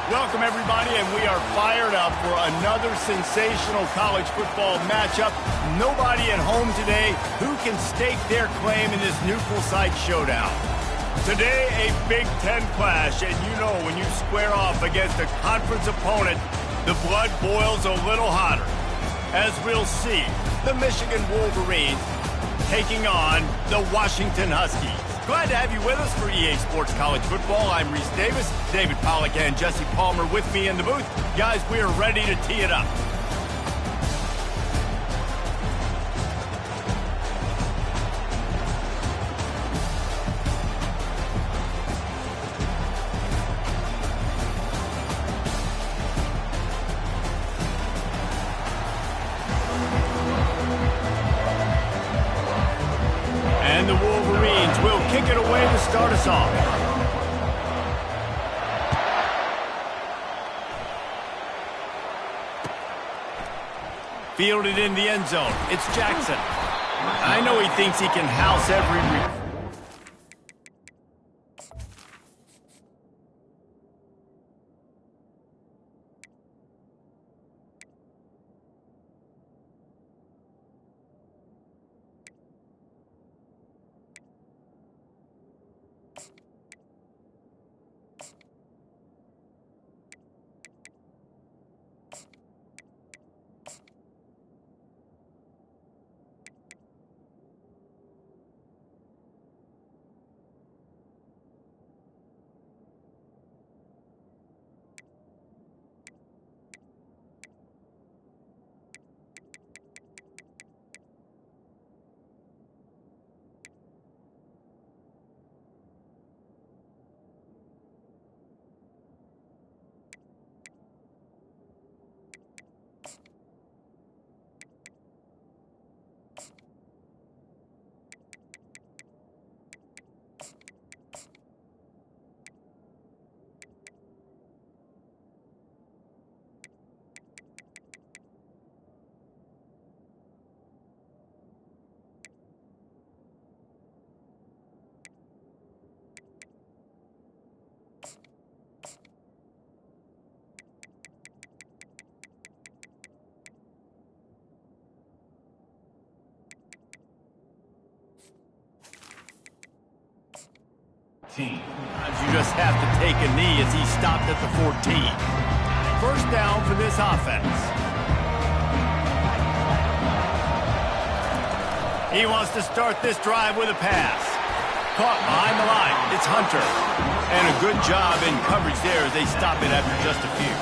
Welcome, everybody, and we are fired up for another sensational college football matchup. Nobody at home today who can stake their claim in this neutral site showdown. Today, a Big Ten clash, and you know when you square off against a conference opponent, the blood boils a little hotter. As we'll see, the Michigan Wolverines taking on the Washington Huskies. Glad to have you with us for EA Sports College Football. I'm Reese Davis, David Pollack and Jesse Palmer with me in the booth. Guys, we are ready to tee it up. And the Wolverines will kick it away to start us off. Fielded in the end zone. It's Jackson. I know he thinks he can house every... Sometimes you just have to take a knee as he stopped at the 14. First down for this offense. He wants to start this drive with a pass. Caught behind the line. It's Hunter. And a good job in coverage there as they stop it after just a few.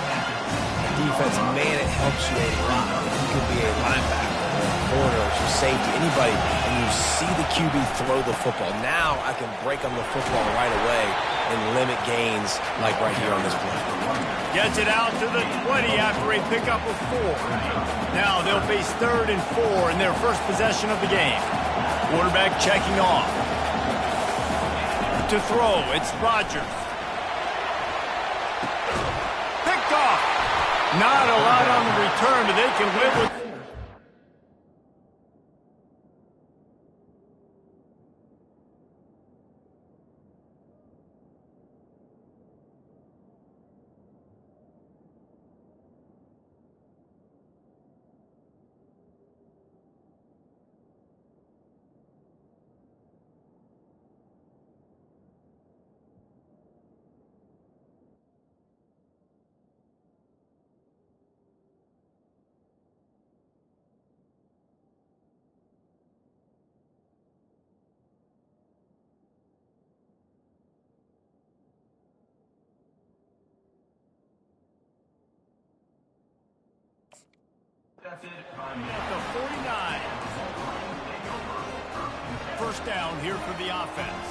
Defense, man, it helps you a lot. You could be a linebacker, or a corner, or your safety, anybody, and you see the QB throw the football. Now I can break on the football right away and limit gains like right here on this play. Gets it out to the 20 after a pickup of 4. Now they'll face 3rd and 4 in their first possession of the game. Quarterback checking off. To throw, it's Rodgers. Picked off. Not a lot on the return, but they can live with... At the 49. First down here for the offense.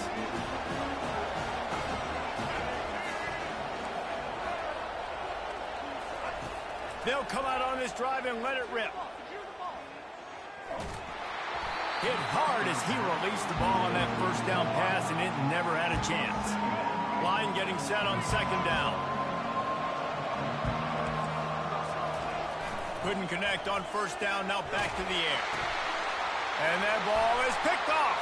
They'll come out on this drive and let it rip. Hit hard as he released the ball on that first down pass, and it never had a chance. Line getting set on second down. Couldn't connect on first down, now back to the air. And that ball is picked off.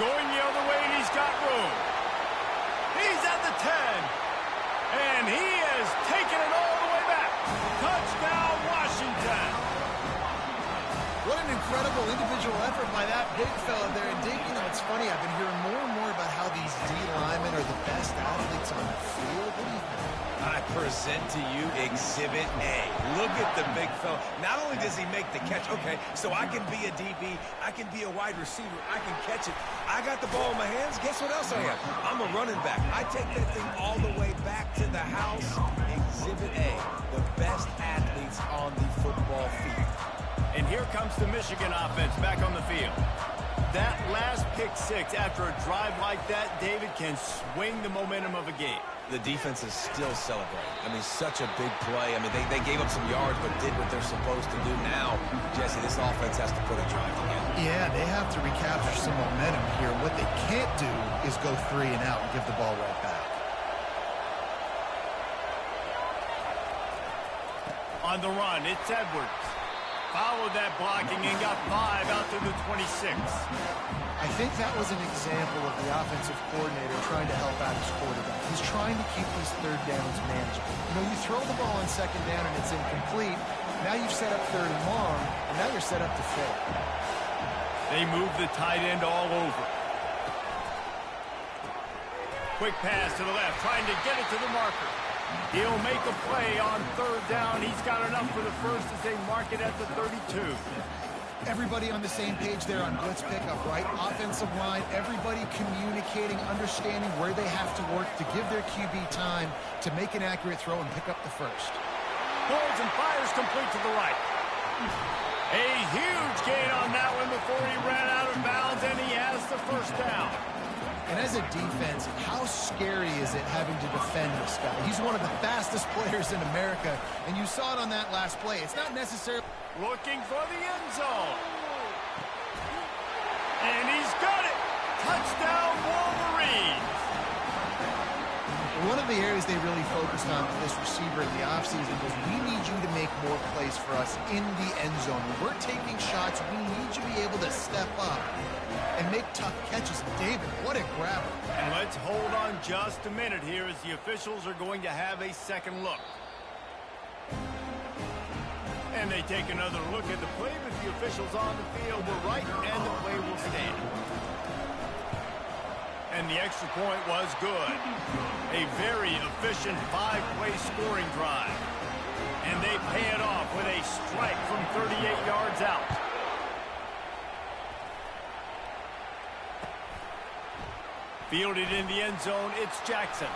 Going the other way, and he's got room. He's at the 10. And he has taken it all the way back. Touchdown, Washington. What an incredible individual effort by that big fella there. And Dave, you know, it's funny, I've been hearing more and more about how these D linemen are the best athletes on the field. What do you think? I present to you Exhibit A. Look at the big fella. Not only does he make the catch, okay, so I can be a DB, I can be a wide receiver, I can catch it. I got the ball in my hands. Guess what else I am? I'm a running back. I take that thing all the way back to the house. Exhibit A, the best athletes on the football field. And here comes the Michigan offense back on the field. That last pick six after a drive like that, David, can swing the momentum of a game. The defense is still celebrating. I mean, such a big play. I mean, they gave up some yards but did what they're supposed to do. Now, Jesse, this offense has to put a drive together. Yeah, they have to recapture some momentum here. What they can't do is go 3 and out and give the ball right back. On the run, it's Edwards. Followed that blocking and got 5 out to the 26. I think that was an example of the offensive coordinator trying to help out his quarterback. He's trying to keep these third downs manageable. You know, you throw the ball on second down and it's incomplete. Now you've set up third and long, and now you're set up to fail. They move the tight end all over. Quick pass to the left, trying to get it to the marker. He'll make a play on third down. He's got enough for the first as they mark it at the 32. Everybody on the same page there on blitz pickup, right? Offensive line, everybody communicating, understanding where they have to work to give their QB time to make an accurate throw and pick up the first. Holds and fires complete to the right. A huge gain on that one before he ran out of bounds, and he has the first down. And as a defense, how scary is it having to defend this guy? He's one of the fastest players in America, and you saw it on that last play. It's not necessarily... Looking for the end zone. And he's got it. Touchdown, Wolverines. One of the areas they really focused on with this receiver in the offseason was we need you to make more plays for us in the end zone. When we're taking shots, we need you to be able to step up and make tough catches. David, what a grabber. And let's hold on just a minute here as the officials are going to have a second look. And they take another look at the play, but the officials on the field were right, and the play will stand. And the extra point was good. A very efficient 5-play scoring drive. And they pay it off with a strike from 38 yards out. Fielded in the end zone, it's Jackson.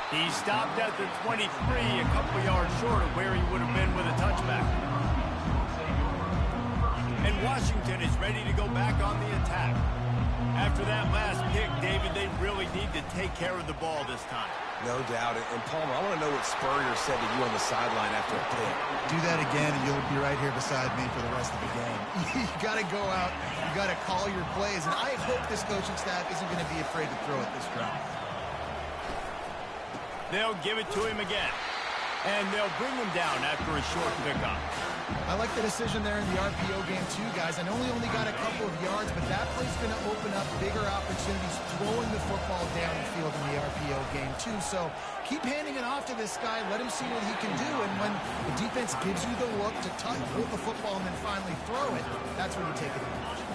He stopped at the 23, a couple yards short of where he would have been with a touchback. And Washington is ready to go back on the attack. After that last pick, David, they really need to take care of the ball this time. No doubt. And Palmer, I want to know what Spurrier said to you on the sideline after a pick. Do that again, and you'll be right here beside me for the rest of the game. You got to go out. You got to call your plays. And I hope this coaching staff isn't going to be afraid to throw it this drive. They'll give it to him again. And they'll bring him down after a short pickup. I like the decision there in the RPO game too, guys. I know he only got a couple of yards, but that play's going to open up bigger opportunities throwing the football down the field in the RPO game too. So keep handing it off to this guy. Let him see what he can do. And when the defense gives you the look to hold the football and then finally throw it, that's when you take advantage.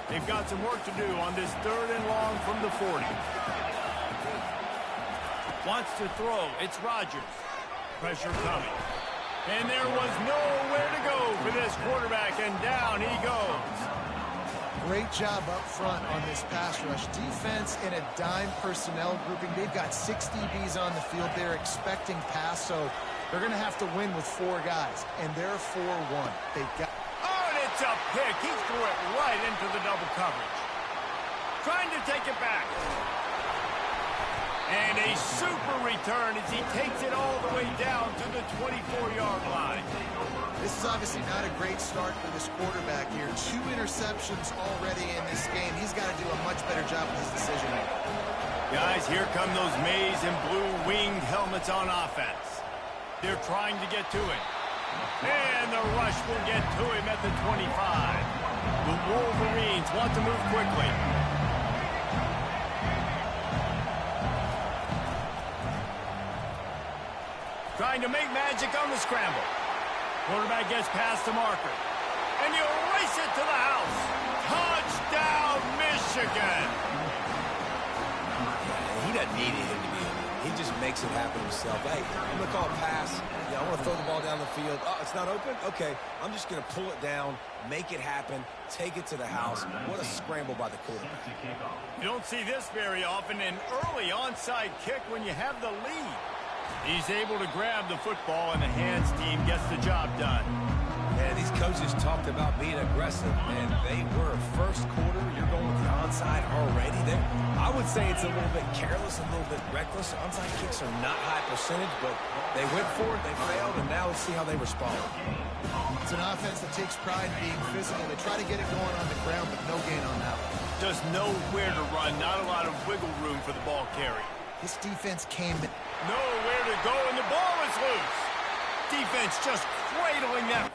They've got some work to do on this 3rd and long from the 40. Wants to throw. It's Rodgers. Pressure coming. And there was nowhere to go for this quarterback, and down he goes. Great job up front on this pass rush. Defense in a dime personnel grouping. They've got 6 DBs on the field. They're expecting pass, so they're going to have to win with 4 guys, and they're 4-1. They've got... Oh, and it's a pick. He threw it right into the double coverage. Trying to take it back. And a super return as he takes it all the way down to the 24-yard line. This is obviously not a great start for this quarterback here. 2 interceptions already in this game. He's got to do a much better job with his decision-making. Guys, here come those maize and blue winged helmets on offense. They're trying to get to it. And the rush will get to him at the 25. The Wolverines want to move quickly. trying to make magic on the scramble. Quarterback gets past the marker. And you race it to the house. Touchdown, Michigan. He doesn't need him to be in it. He just makes it happen himself. Hey, I'm going to call a pass. Yeah, I want to throw the ball down the field. Oh, it's not open? Okay, I'm just going to pull it down, make it happen, take it to the house. What a scramble by the quarterback. You don't see this very often, an early onside kick when you have the lead. He's able to grab the football, and the hands team gets the job done. Yeah, these coaches talked about being aggressive, and they were. First quarter, you're going with the onside already. I would say it's a little bit careless, a little bit reckless. Onside kicks are not high percentage, but they went for it, they failed, and now let's see how they respond. It's an offense that takes pride in being physical. They try to get it going on the ground, but no gain on that one. Just know where to run, not a lot of wiggle room for the ball carry. This defense came in. Nowhere to go, and the ball is loose. Defense just cradling that.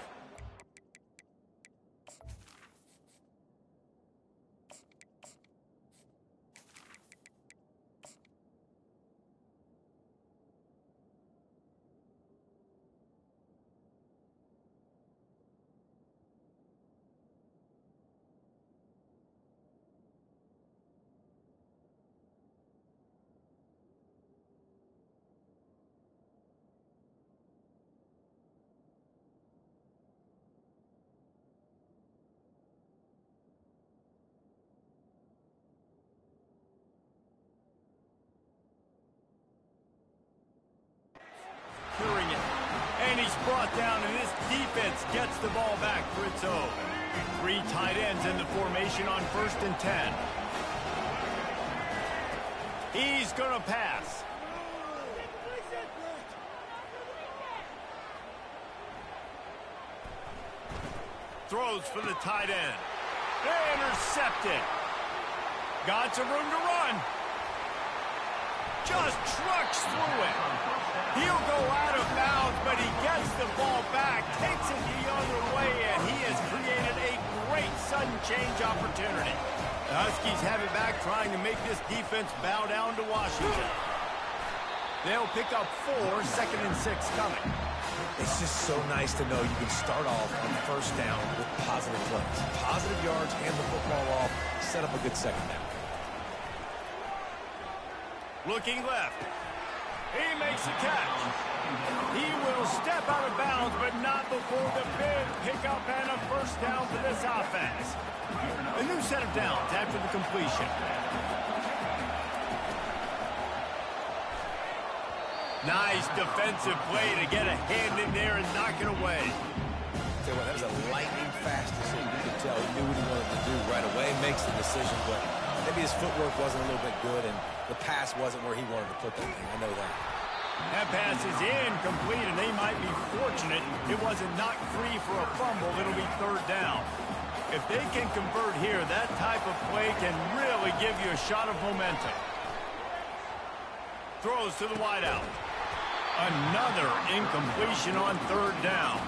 And he's brought down, and this defense gets the ball back for its own. 3 tight ends in the formation on 1st and 10. He's going to pass. Throws for the tight end. Intercepted. Got some room to run. Just trucks through it. He'll go out of bounds, but he gets the ball back, takes it the other way, and he has created a great sudden change opportunity. The Huskies have it back, trying to make this defense bow down to Washington. They'll pick up 4, 2nd and 6 coming. It's just so nice to know you can start off on 1st down with positive plays. Positive yards, hand the football off, set up a good 2nd down. Looking left. He makes a catch. He will step out of bounds, but not before the big pickup and a 1st down for this offense. A new set of downs after the completion. Nice defensive play to get a hand in there and knock it away. Tell you what, that was a lightning fast decision. You could tell he knew what he wanted to do right away, makes the decision, but maybe his footwork wasn't a little bit good, and the pass wasn't where he wanted to put that thing. I know that. That pass is incomplete, and they might be fortunate it wasn't knocked free for a fumble. It'll be 3rd down. If they can convert here, that type of play can really give you a shot of momentum. Throws to the wideout. Another incompletion on 3rd down.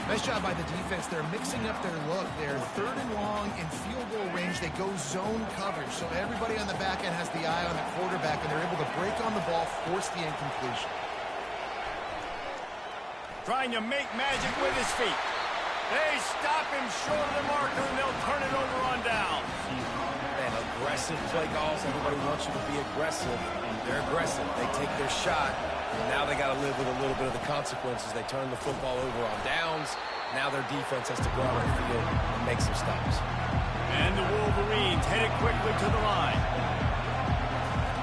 Nice job by the defense. They're mixing up their look. They're 3rd and long in field goal range. They go zone coverage. So everybody on the back end has the eye on the quarterback, and they're able to break on the ball, force the incompletion. Trying to make magic with his feet. They stop him short of the marker, and they'll turn it over on down. Man, aggressive play calls. Everybody wants you to be aggressive. They're aggressive. They take their shot. And now they got to live with a little bit of the consequences. They turn the football over on downs. Now their defense has to go out on the field and make some stops. And the Wolverines headed quickly to the line.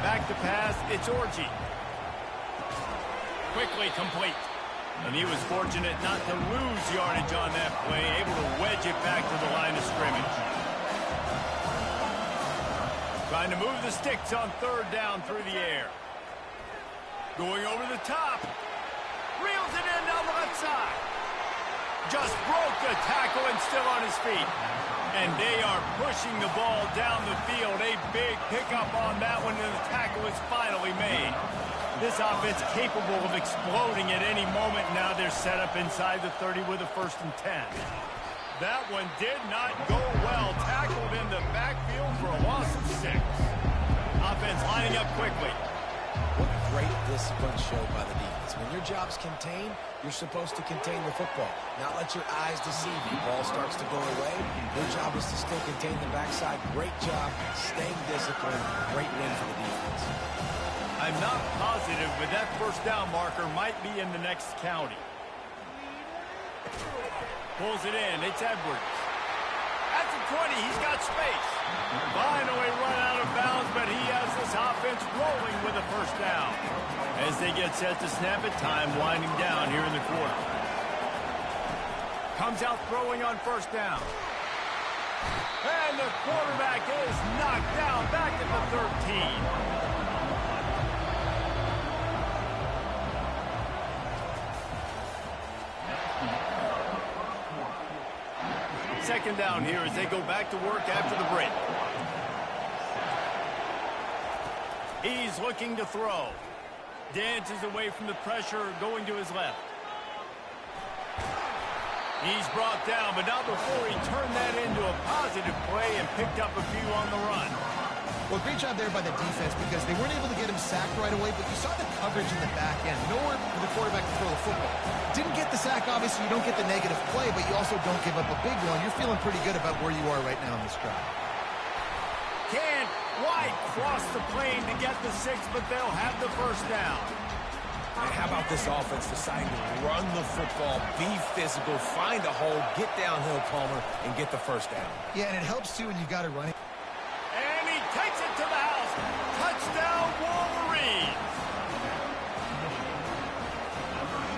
Back to pass, it's Orji. Quickly complete. And he was fortunate not to lose yardage on that play, able to wedge it back to the line of scrimmage. Trying to move the sticks on 3rd down through the air. Going over the top. Reels it in down the left side. Just broke the tackle and still on his feet. And they are pushing the ball down the field. A big pickup on that one, and the tackle is finally made. This offense capable of exploding at any moment. Now they're set up inside the 30 with a 1st and 10. That one did not go well. Tackled in the backfield for a loss of 6. Offense lining up quickly. What great discipline showed by the defense. When your job's contained, you're supposed to contain the football. Not let your eyes deceive you. Ball starts to go away. Your job is to still contain the backside. Great job staying disciplined. Great win for the defense. I'm not positive, but that first down marker might be in the next county. Pulls it in. It's Edwards. At the 20, he's got space. Finally run out of bounds, but he has this offense rolling with a first down. As they get set to snap it, time winding down here in the quarter. Comes out throwing on first down. And the quarterback is knocked down back at the 13. Second down here as they go back to work after the break. He's looking to throw. Dances away from the pressure, going to his left. He's brought down, but not before he turned that into a positive play and picked up a few on the run. Well, great job there by the defense because they weren't able to get him sacked right away, but you saw the coverage in the back end. Nowhere for the quarterback to throw the football. Didn't get the sack, obviously. You don't get the negative play, but you also don't give up a big one. You're feeling pretty good about where you are right now in this drive. Can't quite cross the plane to get the 6, but they'll have the first down. And how about this offense deciding to run the football, be physical, find a hole, get downhill, Palmer, and get the first down. Yeah, and it helps, too, when you've got it running. And he takes it to the house. Touchdown, Wolverines.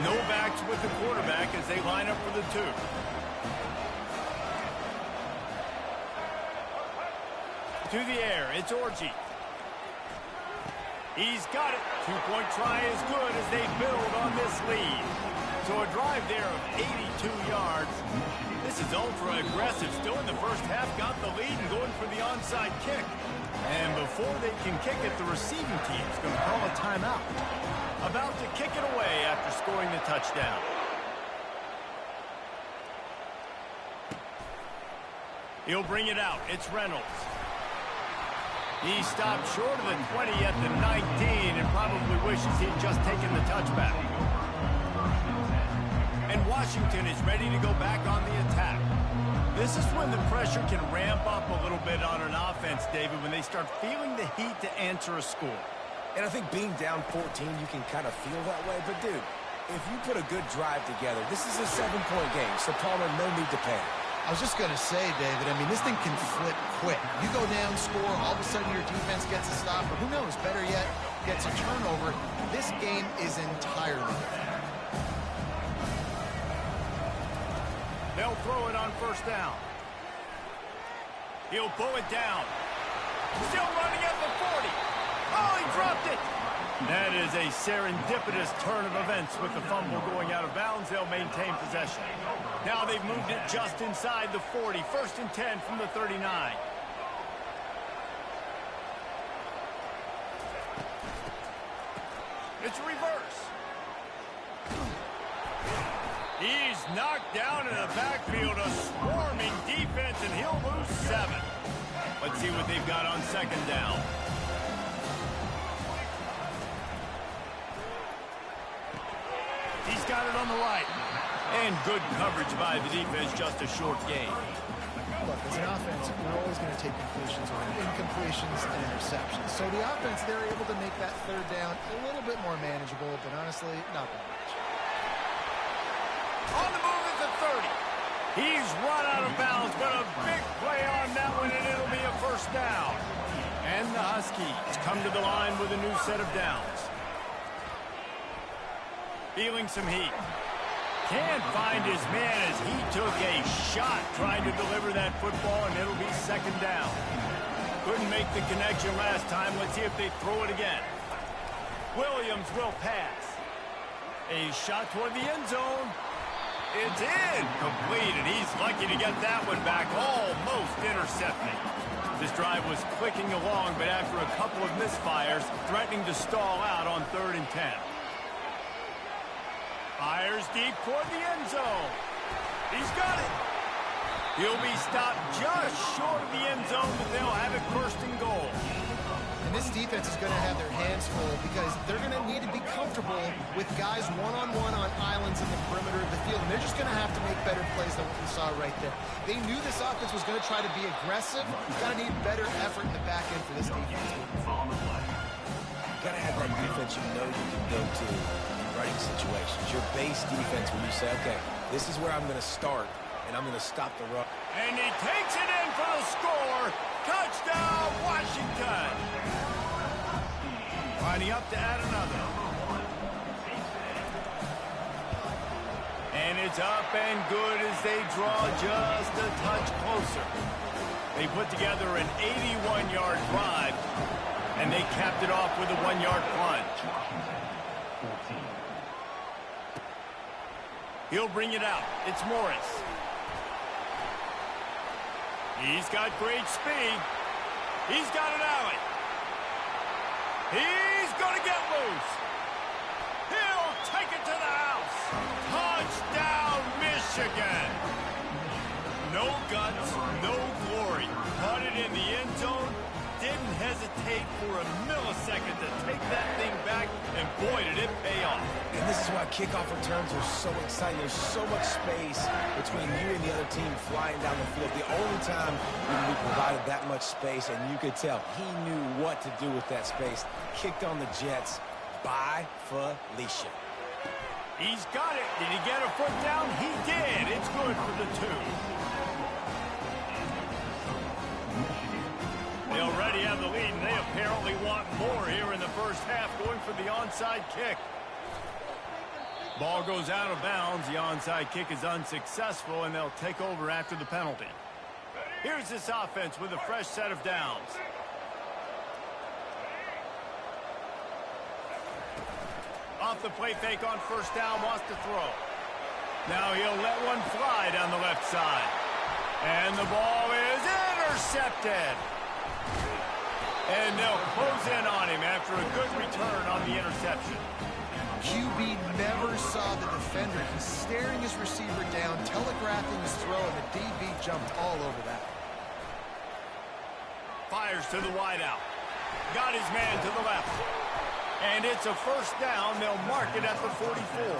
No backs with the quarterback as they line up for the 2. To the air, it's Orji. He's got it. 2-point try is good as they build on this lead. So a drive there of 82 yards. This is ultra aggressive. Still in the first half, got the lead and going for the onside kick. And before they can kick it, the receiving team is going to call a timeout. About to kick it away after scoring the touchdown. He'll bring it out. It's Reynolds. He stopped short of the 20 at the 19 and probably wishes he'd just taken the touchback. And Washington is ready to go back on the attack. This is when the pressure can ramp up a little bit on an offense, David, when they start feeling the heat to answer a score. And I think being down 14, you can kind of feel that way. But, dude, if you put a good drive together, this is a 7-point game, so Palmer, no need to panic. I was just going to say, David, I mean, this thing can flip quick. You go down, score, all of a sudden your defense gets a stop, or who knows, better yet, gets a turnover. This game is entirely different. They'll throw it on first down. He'll pull it down. Still running at the 40. Oh, he dropped it. That is a serendipitous turn of events with the fumble going out of bounds. They'll maintain possession. Now they've moved it just inside the 40. 1st and 10 from the 39. It's reverse. He's knocked down in the backfield, a swarming defense, and he'll lose 7. Let's see what they've got on second down. He's got it on the right. And good coverage by the defense, just a short game. Look, as an offense, we're always going to take completions or incompletions and interceptions. So the offense, they're able to make that third down a little bit more manageable, but honestly, not that much. On the move at the 30. He's run out of bounds, but a big play on that one, and it'll be a first down. And the Huskies come to the line with a new set of downs. Feeling some heat. Can't find his man as he took a shot trying to deliver that football, and it'll be second down. Couldn't make the connection last time. Let's see if they throw it again. Williams will pass. A shot toward the end zone. It's incomplete, and he's lucky to get that one back, almost intercepting. This drive was clicking along, but after a couple of misfires, threatening to stall out on 3rd and 10. Fires deep toward the end zone. He's got it. He'll be stopped just short of the end zone, but they'll have it 1st and goal. And this defense is going to have their hands full because they're going to need to be comfortable with guys one-on-one on islands in the perimeter of the field, and they're just going to have to make better plays than what we saw right there. They knew this offense was going to try to be aggressive. You've got to need better effort in the back end for this defense. You've got to have that defense you know you can go to in running situations. Your base defense when you say, okay, this is where I'm going to start, and I'm going to stop the run. And he takes it in for the score. Touchdown, Washington. Lining up to add another. And it's up and good as they draw just a touch closer. They put together an 81-yard drive, and they capped it off with a 1-yard plunge. He'll bring it out. It's Morris. He's got great speed. He's got an alley. He's going to get loose. He'll take it to the house. Touchdown, Michigan. No guts, no glory. Caught it in the end zone. Didn't hesitate for a millisecond to take that thing back, and boy, did it pay off. And this is why kickoff returns are so exciting. There's so much space between you and the other team flying down the field. The only time we provided that much space, and you could tell he knew what to do with that space. Kicked on the Jets by Felicia. He's got it. Did he get a foot down? He did. It's good for the 2. They already have the lead, and they apparently want more here in the first half, going for the onside kick. Ball goes out of bounds. The onside kick is unsuccessful, and they'll take over after the penalty. Here's this offense with a fresh set of downs. Off the play fake on first down, wants to throw. Now he'll let one fly down the left side. And the ball is intercepted. And they'll close in on him after a good return on the interception. QB never saw the defender. He's staring his receiver down, telegraphing his throw, and the DB jumped all over that. Fires to the wideout. Got his man to the left. And it's a first down. They'll mark it at the 44.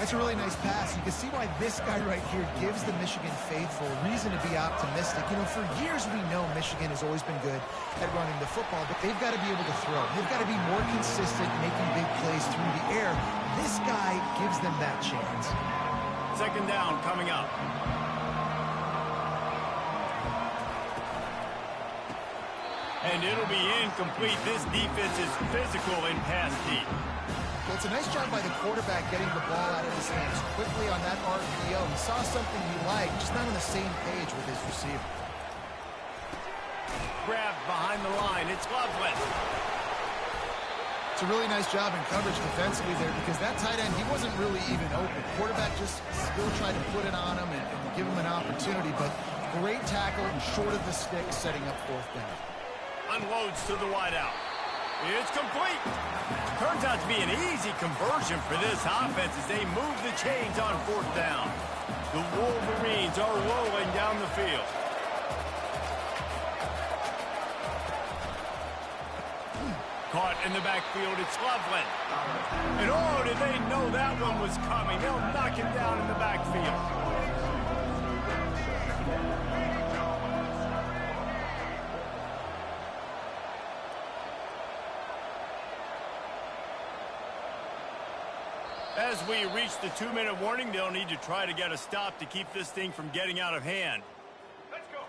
That's a really nice pass. You can see why this guy right here gives the Michigan faithful reason to be optimistic. You know, for years we know Michigan has always been good at running the football, but they've got to be able to throw. They've got to be more consistent making big plays through the air. This guy gives them that chance. Second down coming up. And it'll be incomplete. This defense is physical in pass deep. Well, it's a nice job by the quarterback getting the ball out of his hands quickly on that RPO. He saw something he liked, just not on the same page with his receiver. Grabbed behind the line. It's Loveland. It's a really nice job in coverage defensively there because that tight end, he wasn't really even open. Quarterback just still tried to put it on him and give him an opportunity, but great tackle short of the stick setting up fourth down. Unloads to the wideout. It's complete. Turns out to be an easy conversion for this offense as they move the chains on fourth down. The Wolverines are rolling down the field. Caught in the backfield, it's Loveland. And oh, did they know that one was coming. They'll knock him down in the backfield. As we reach the 2-minute warning, they'll need to try to get a stop to keep this thing from getting out of hand.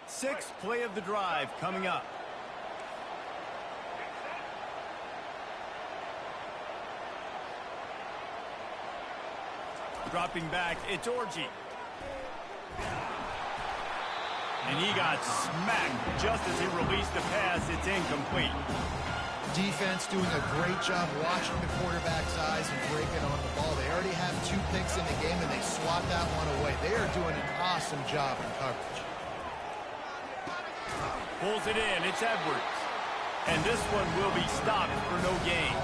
Sixth play of the drive coming up. Dropping back, it's Orji. And he got smacked just as he released the pass. It's incomplete. Defense doing a great job watching the quarterback's eyes and breaking on the ball. They already have 2 picks in the game, and they swat that one away. They are doing an awesome job in coverage. Pulls it in. It's Edwards. And this one will be stopped for no gain.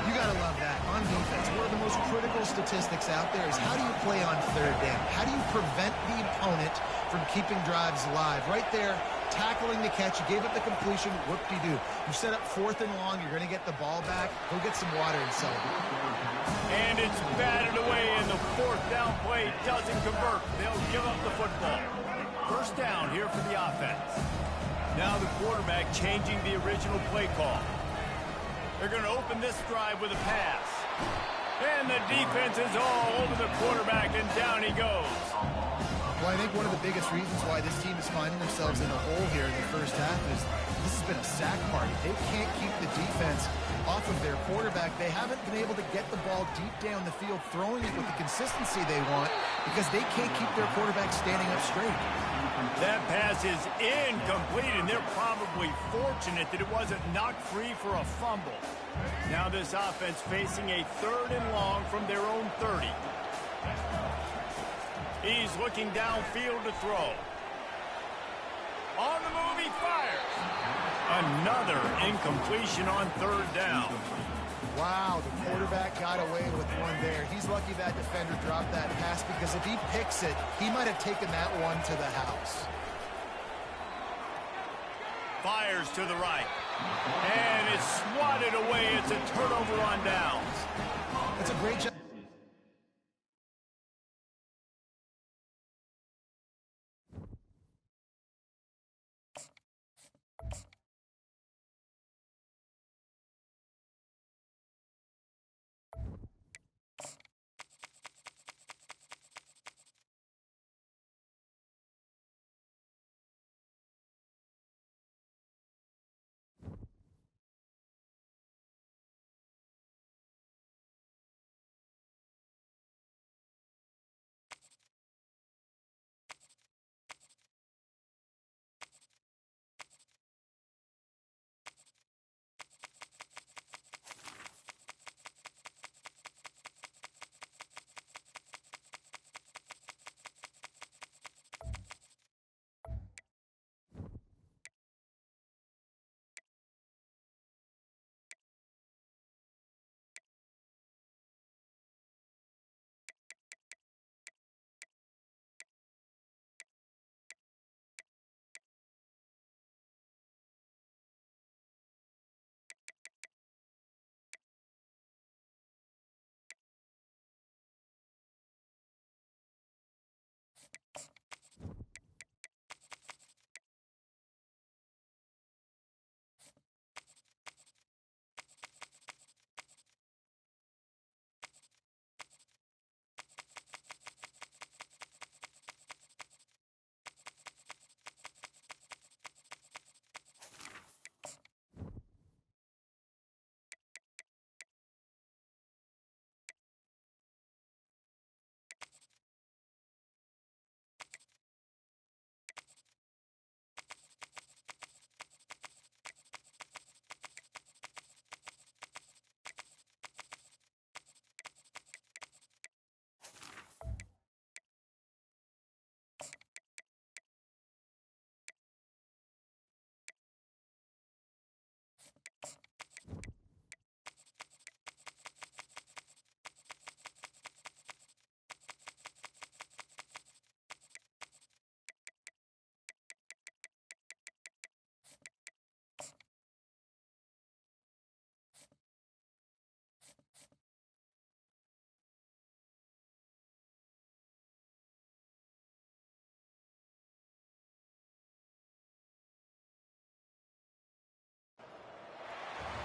You got to love that. On defense, one of the most critical statistics out there is how do you play on third down? How do you prevent the opponent from keeping drives alive. Right there, tackling the catch. You gave up the completion. Whoop-de-doo. You set up 4th and long. You're going to get the ball back. Go get some water and celebrate. And it's batted away, and the 4th down play doesn't convert. They'll give up the football. First down here for the offense. Now the quarterback changing the original play call. They're going to open this drive with a pass. And the defense is all over the quarterback, and down he goes. Well, I think one of the biggest reasons why this team is finding themselves in a hole here in the first half is this has been a sack party. They can't keep the defense off of their quarterback. They haven't been able to get the ball deep down the field, throwing it with the consistency they want because they can't keep their quarterback standing up straight. That pass is incomplete, and they're probably fortunate that it wasn't knocked free for a fumble. Now this offense facing a 3rd and long from their own 30. He's looking downfield to throw. On the move, he fires. Another incompletion on 3rd down. Wow, the quarterback got away with one there. He's lucky that defender dropped that pass because if he picks it, he might have taken that one to the house. Fires to the right. And it's swatted away. It's a turnover on downs. That's a great job.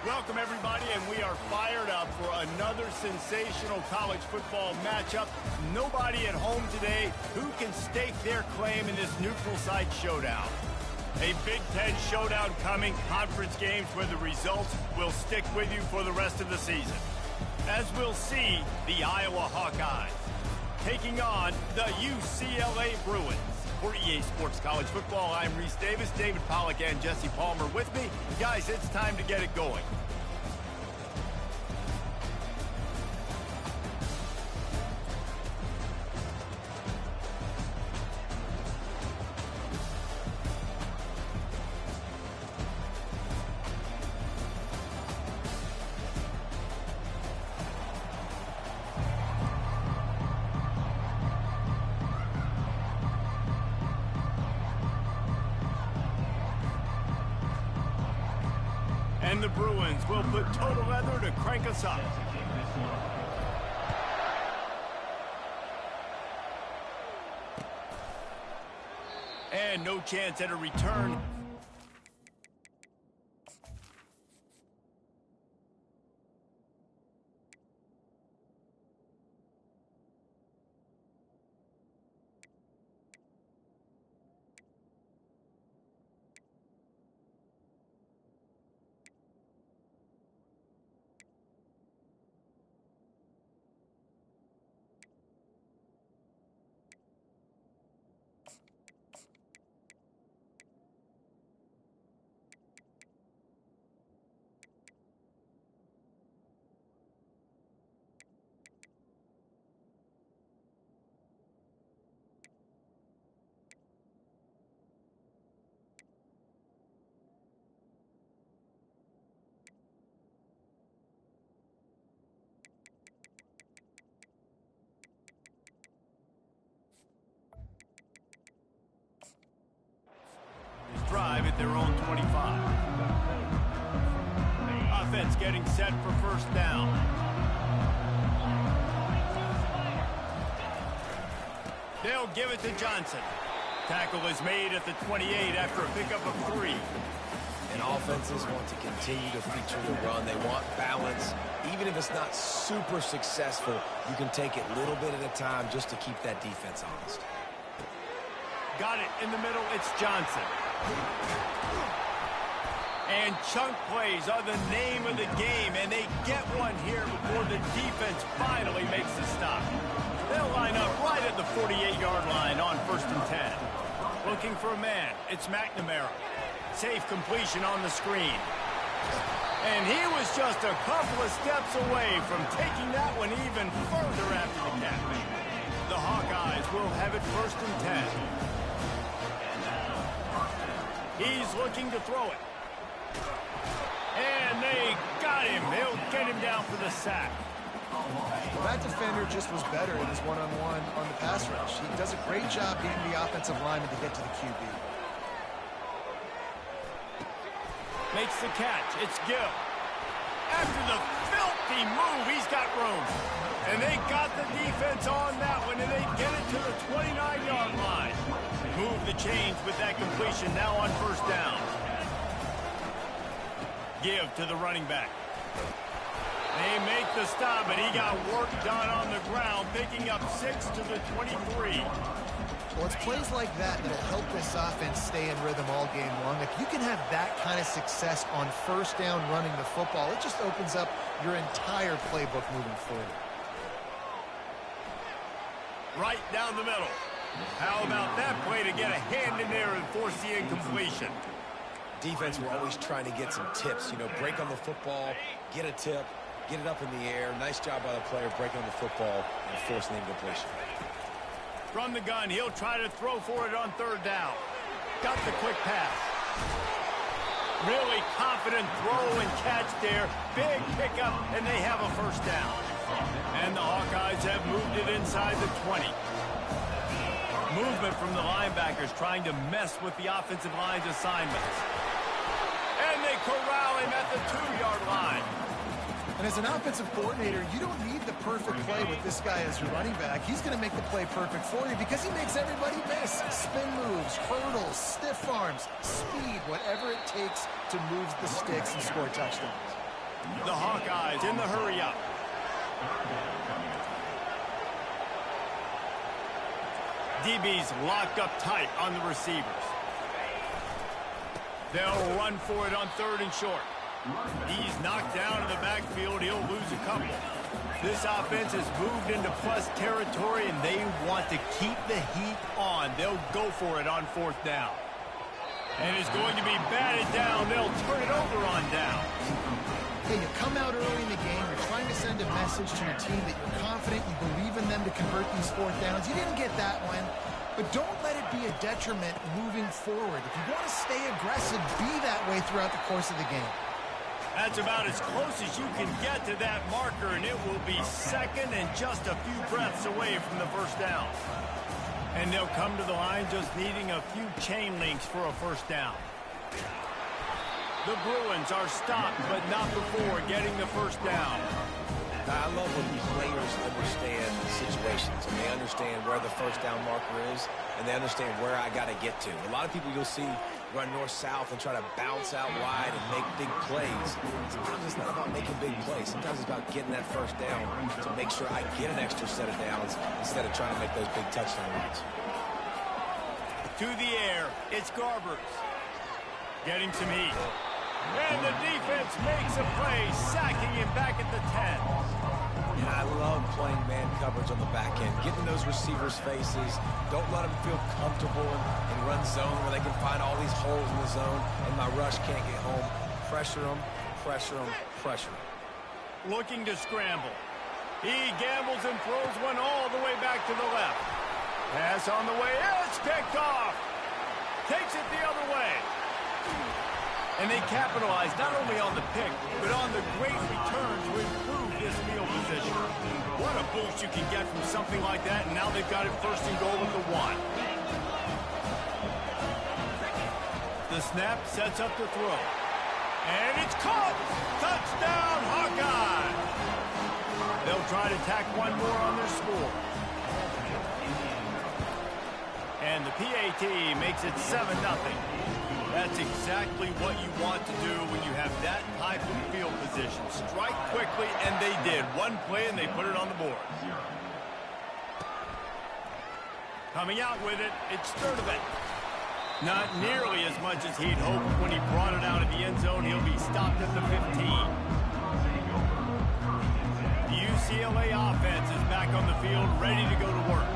Welcome, everybody, and we are fired up for another sensational college football matchup. Nobody at home today who can stake their claim in this neutral site showdown. A Big Ten showdown coming, conference games where the results will stick with you for the rest of the season. As we'll see, the Iowa Hawkeyes taking on the UCLA Bruins. For EA Sports College Football, I'm Reese Davis, David Pollack, and Jesse Palmer with me. Guys, it's time to get it going. And the Bruins will put total leather to crank us up. And no chance at a return. Drive at their own 25. Offense getting set for first down. They'll give it to Johnson. Tackle is made at the 28 after a pickup of 3. And offenses want to continue to feature the run. They want balance. Even if it's not super successful, you can take it little bit at a time just to keep that defense honest. Got it in the middle. It's Johnson. And chunk plays are the name of the game, and they get one here before the defense finally makes the stop. They'll line up right at the 48-yard line on 1st and 10. Looking for a man. It's McNamara. Safe completion on the screen. And he was just a couple of steps away from taking that one even further after the catch. The Hawkeyes will have it 1st and 10. He's looking to throw it. And they got him. They'll get him down for the sack. Well, that defender just was better in his one-on-one on the pass rush. He does a great job beating the offensive lineman to get to the QB. Makes the catch. It's Gill. After the filthy move, he's got room. And they got the defense on that one, and they get it to the 29-yard line. Move the chains with that completion now on 1st down. Give to the running back. They make the stop, and he got work done on the ground, picking up 6 to the 23. Well, it's plays like that that'll help this offense stay in rhythm all game long. If you can have that kind of success on 1st down running the football, it just opens up your entire playbook moving forward. Right down the middle. How about that play to get a hand in there and force the incompletion? Defense were always trying to get some tips. You know, break on the football, get a tip, get it up in the air. Nice job by the player breaking on the football and forcing the incompletion. From the gun, he'll try to throw for it on 3rd down. Got the quick pass. Really confident throw and catch there. Big pickup, and they have a 1st down. And the Hawkeyes have moved it inside the 20. Movement from the linebackers trying to mess with the offensive line's assignments. And they corral him at the 2-yard line. And as an offensive coordinator, you don't need the perfect play with this guy as your running back. He's going to make the play perfect for you because he makes everybody miss. Spin moves, hurdles, stiff arms, speed, whatever it takes to move the sticks and score touchdowns. The Hawkeyes in the hurry-up. DB's locked up tight on the receivers. They'll run for it on 3rd and short. He's knocked down in the backfield. He'll lose a couple. This offense has moved into plus territory, and they want to keep the heat on. They'll go for it on 4th down. And it's going to be batted down. They'll turn it over on down. Hey, you come out early in the game, you're trying to send a message to your team that you're confident, you believe in them to convert these 4th downs. You didn't get that one, but don't let it be a detriment moving forward. If you want to stay aggressive, be that way throughout the course of the game. That's about as close as you can get to that marker, and it will be 2nd and just a few breaths away from the 1st down. And they'll come to the line just needing a few chain links for a 1st down. The Bruins are stopped, but not before getting the first down. I love when players understand situations, and they understand where the first down marker is, and they understand where I got to get to. A lot of people you'll see run north-south and try to bounce out wide and make big plays. Sometimes it's not about making big plays. Sometimes it's about getting that first down to make sure I get an extra set of downs instead of trying to make those big touchdown runs. To the air, it's Garbers. Getting some heat. And the defense makes a play, sacking him back at the 10. And I love playing man coverage on the back end, getting those receivers' faces. Don't let them feel comfortable and run zone where they can find all these holes in the zone, and my rush can't get home. Pressure them, pressure them, pressure them. Looking to scramble. He gambles and throws one all the way back to the left. Pass on the way. It's picked off. Takes it the other way. And they capitalize not only on the pick, but on the great return to improve this field position. What a boost you can get from something like that, and now they've got it first and goal at the 1. The snap sets up the throw. And it's caught! Touchdown, Hawkeye! They'll try to tack one more on their score. And the PAT makes it 7-0. That's exactly what you want to do when you have that type of field position. Strike quickly, and they did. One play, and they put it on the board. Coming out with it, it's Sturdivant. Not nearly as much as he'd hoped when he brought it out of the end zone. He'll be stopped at the 15. The UCLA offense is back on the field, ready to go to work.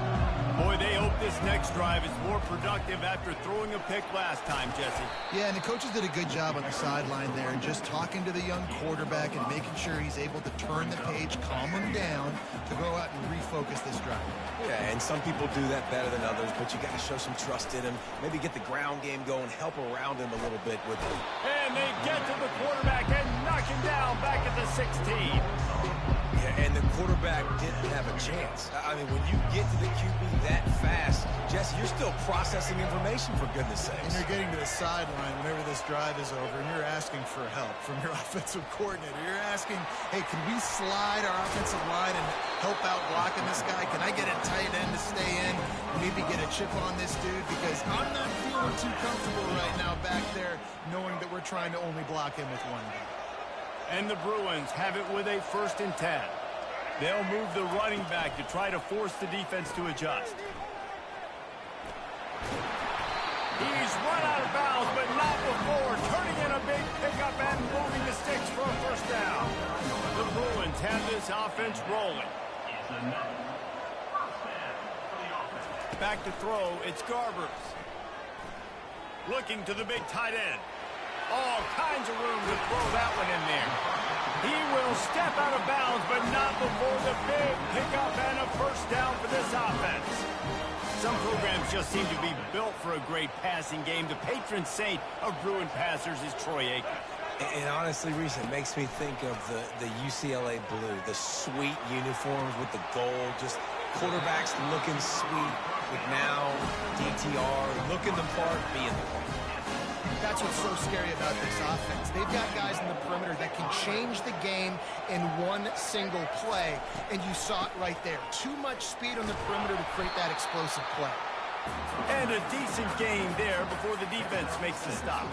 Boy, they hope this next drive is more productive after throwing a pick last time, Jesse. Yeah, and the coaches did a good job on the sideline there, just talking to the young quarterback and making sure he's able to turn the page, calm him down, to go out and refocus this drive. Yeah, and some people do that better than others, but you got to show some trust in him. Maybe get the ground game going, help around him a little bit with it. And they get to the quarterback and knock him down back at the 16. Yeah, and the quarterback didn't have a chance. I mean, when you get to the QB that fast, Jesse, you're still processing information, for goodness sakes. And you're getting to the sideline whenever this drive is over, and you're asking for help from your offensive coordinator. You're asking, hey, can we slide our offensive line and help out blocking this guy? Can I get a tight end to stay in? Maybe get a chip on this dude? Because I'm not feeling too comfortable right now back there knowing that we're trying to only block him with one guy. And the Bruins have it with a 1st and 10. They'll move the running back to try to force the defense to adjust. He's run out of bounds, but not before turning in a big pickup and moving the sticks for a first down. The Bruins have this offense rolling. Back to throw, it's Garbers. Looking to the big tight end. All kinds of room to throw that one in there. He will step out of bounds, but not before the big pickup and a first down for this offense. Some programs just seem to be built for a great passing game. The patron saint of Bruin passers is Troy Aikman. And honestly, Reese, it makes me think of the UCLA blue, the sweet uniforms with the gold, just quarterbacks looking sweet with now DTR, looking the part, being the part. That's what's so scary about this offense. They've got guys in the perimeter that can change the game in one single play, and you saw it right there. Too much speed on the perimeter to create that explosive play. And a decent game there before the defense makes the stop.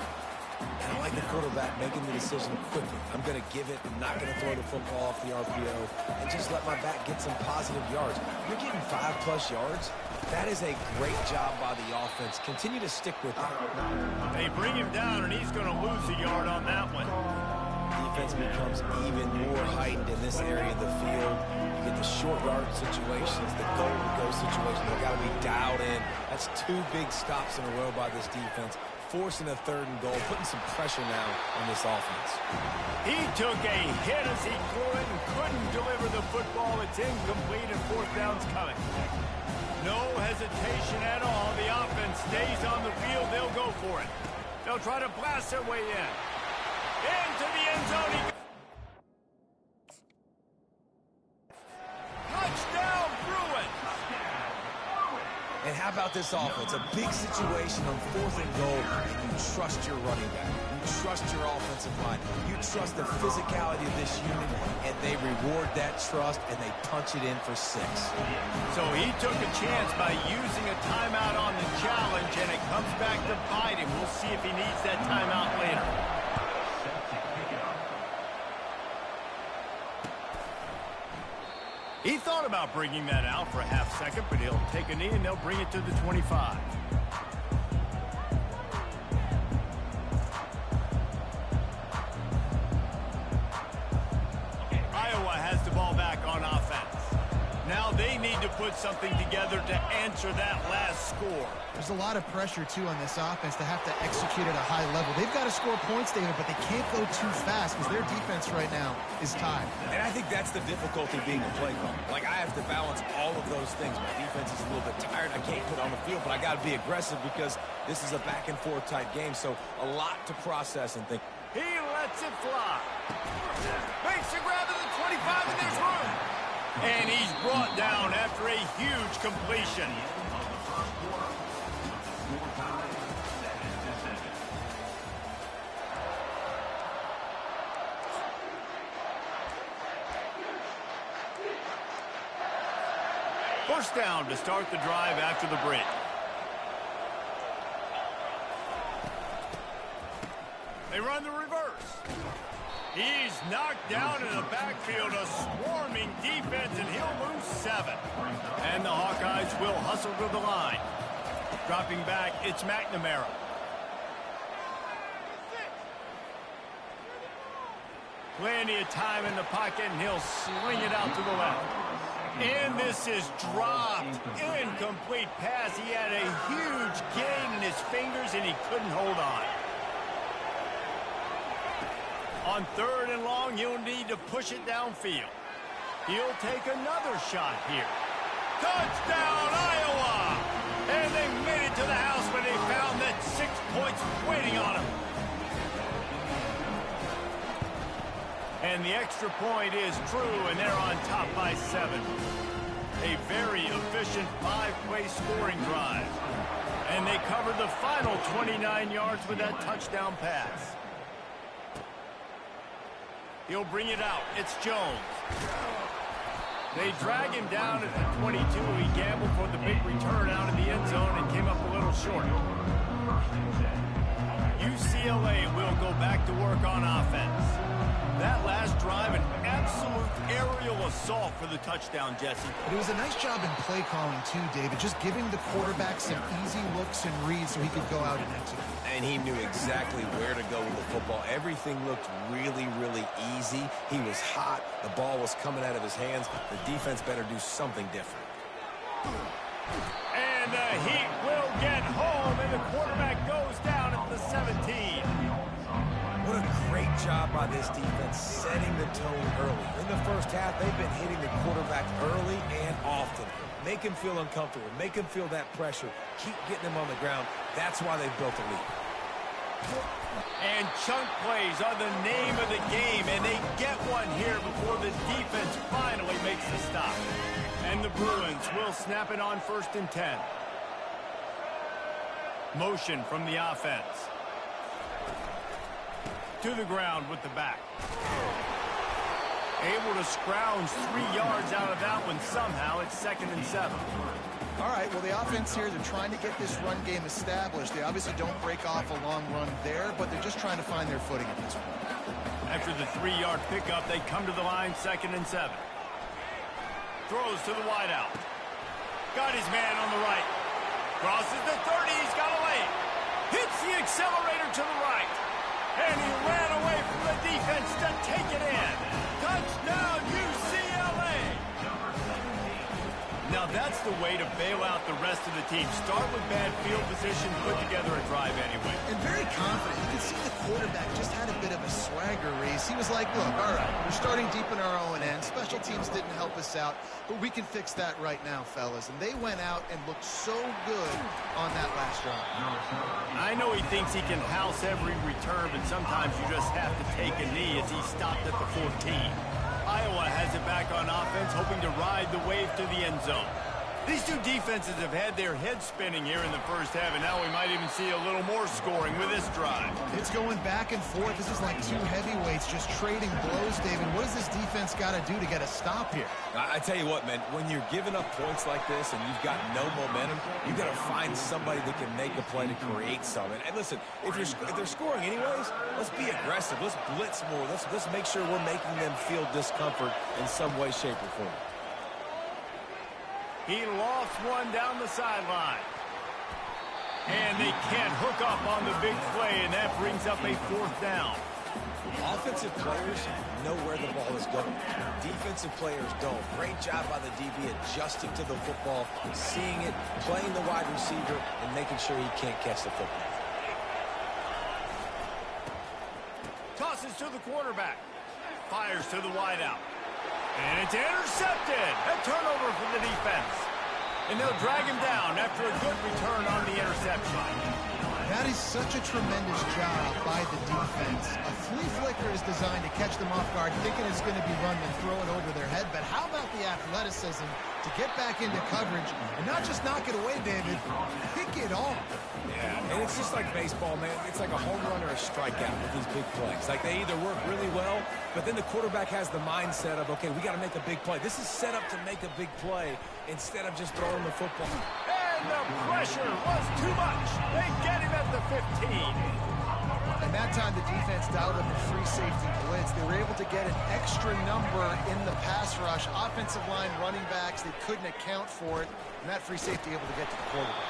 And I like the quarterback making the decision quickly. I'm going to give it. I'm not going to throw the football off the RPO and just let my back get some positive yards. You're getting 5+ yards. That is a great job by the offense. Continue to stick with that. They bring him down, and he's going to lose a yard on that one. Defense becomes even more heightened in this area of the field. You get the short yard situations, the goal-to-go situations. They've got to be dialed in. That's 2 big stops in a row by this defense, forcing a 3rd and goal, putting some pressure now on this offense. He took a hit as he threw it and couldn't deliver the football. It's incomplete, and 4th down's coming. No hesitation at all. The offense stays on the field. They'll go for it. They'll try to blast their way in. Into the end zone. Touchdown, Bruins! And how about this offense? A big situation on 4th and goal, and you trust your running back. You trust your offensive line. You trust the physicality of this unit, and they reward that trust, and they punch it in for 6. So he took a chance by using a timeout on the challenge, and it comes back to bite him. We'll see if he needs that timeout later. He thought about bringing that out for a half second, but he'll take a knee and they'll bring it to the 25. Iowa has the ball back on offense. Now they need to put something together to answer that last score. There's a lot of pressure, too, on this offense to have to execute at a high level. They've got to score points, David, but they can't go too fast because their defense right now is tied. And I think that's the difficulty being a play caller. Like, I have to balance all of those things. My defense is a little bit tired. I can't put on the field, but I got to be aggressive because this is a back-and-forth type game, so a lot to process and think. He lets it fly. Makes a grab at the 25, and there's room. And he's brought down after a huge completion. First down to start the drive after the break. They run the reverse. He's knocked down in the backfield, a swarming defense, and he'll lose 7. And the Hawkeyes will hustle to the line. Dropping back, it's McNamara. Plenty of time in the pocket, and he'll sling it out to the left. And this is dropped. Incomplete pass. He had a huge gain in his fingers, and he couldn't hold on. On 3rd and long, he'll need to push it downfield. He'll take another shot here. Touchdown, Iowa! And they made it to the house when they found that 6 points waiting on him. And the extra point is true, and they're on top by 7. A very efficient 5-play scoring drive. And they covered the final 29 yards with that touchdown pass. He'll bring it out. It's Jones. They drag him down at the 22. He gambled for the big return out in the end zone and came up a little short. UCLA will go back to work on offense. That last drive, an absolute aerial assault for the touchdown, Jesse. But it was a nice job in play calling, too, David. Just giving the quarterback some easy looks and reads so he could go out and execute. And he knew exactly where to go with the football. Everything looked really, really easy. He was hot. The ball was coming out of his hands. The defense better do something different. And the Heat will get home, and the quarterback goes down at the 17. What a great job by this defense setting the tone early. In the first half, they've been hitting the quarterback early and often. Make him feel uncomfortable. Make him feel that pressure. Keep getting him on the ground. That's why they've built a lead. And chunk plays are the name of the game, and they get one here before the defense finally makes the stop. And the Bruins will snap it on 1st and 10. Motion from the offense. To the ground with the back. Able to scrounge 3 yards out of that one somehow. It's 2nd and 7. All right, well, the offense here, they're trying to get this run game established. They obviously don't break off a long run there, but they're just trying to find their footing at this point. After the 3-yard pickup, they come to the line, 2nd and 7. Throws to the wideout. Got his man on the right. Crosses the 30. He's got a lane. Hits the accelerator to the right. And he ran away from the defense to take it in. Touchdown, UCLA! Now that's the way to bail out the rest of the team. Start with bad field position, put together a drive anyway. And very confident. You can see the quarterback just had a bit of a swagger race. He was like, look, all right, we're starting deep in our own end. Special teams didn't help us out, but we can fix that right now, fellas. And they went out and looked so good on that last drive. I know he thinks he can house every return, but sometimes you just have to take a knee as he stopped at the 14. Iowa has it back on offense, hoping to ride the wave to the end zone. These two defenses have had their heads spinning here in the first half, and now we might even see a little more scoring with this drive. It's going back and forth. This is like two heavyweights just trading blows, David. What does this defense got to do to get a stop here? I tell you what, man, when you're giving up points like this and you've got no momentum, you got to find somebody that can make a play to create something. And listen, if they're scoring anyways, let's be aggressive. Let's blitz more. Let's make sure we're making them feel discomfort in some way, shape, or form. He lost one down the sideline. And they can't hook up on the big play, and that brings up a fourth down. Offensive players know where the ball is going. Defensive players don't. Great job by the DB adjusting to the football, seeing it, playing the wide receiver, and making sure he can't catch the football. Tosses to the quarterback. Fires to the wideout. And it's intercepted. A turnover for the defense. And they'll drag him down after a good return on the interception. That is such a tremendous job by the defense. A flea flicker is designed to catch them off guard, thinking it's going to be run and throw it over their head. But how about the athleticism to get back into coverage and not just knock it away, David, pick it off. Yeah, and it's just like baseball, man. It's like a home run or a strikeout with these big plays. Like they either work really well, but then the quarterback has the mindset of, okay, we got to make a big play. This is set up to make a big play instead of just throwing the football. And the pressure was too much. They get him at the 15. And that time the defense dialed up the free safety blitz. They were able to get an extra number in the pass rush. Offensive line, running backs, they couldn't account for it. And that free safety able to get to the quarterback.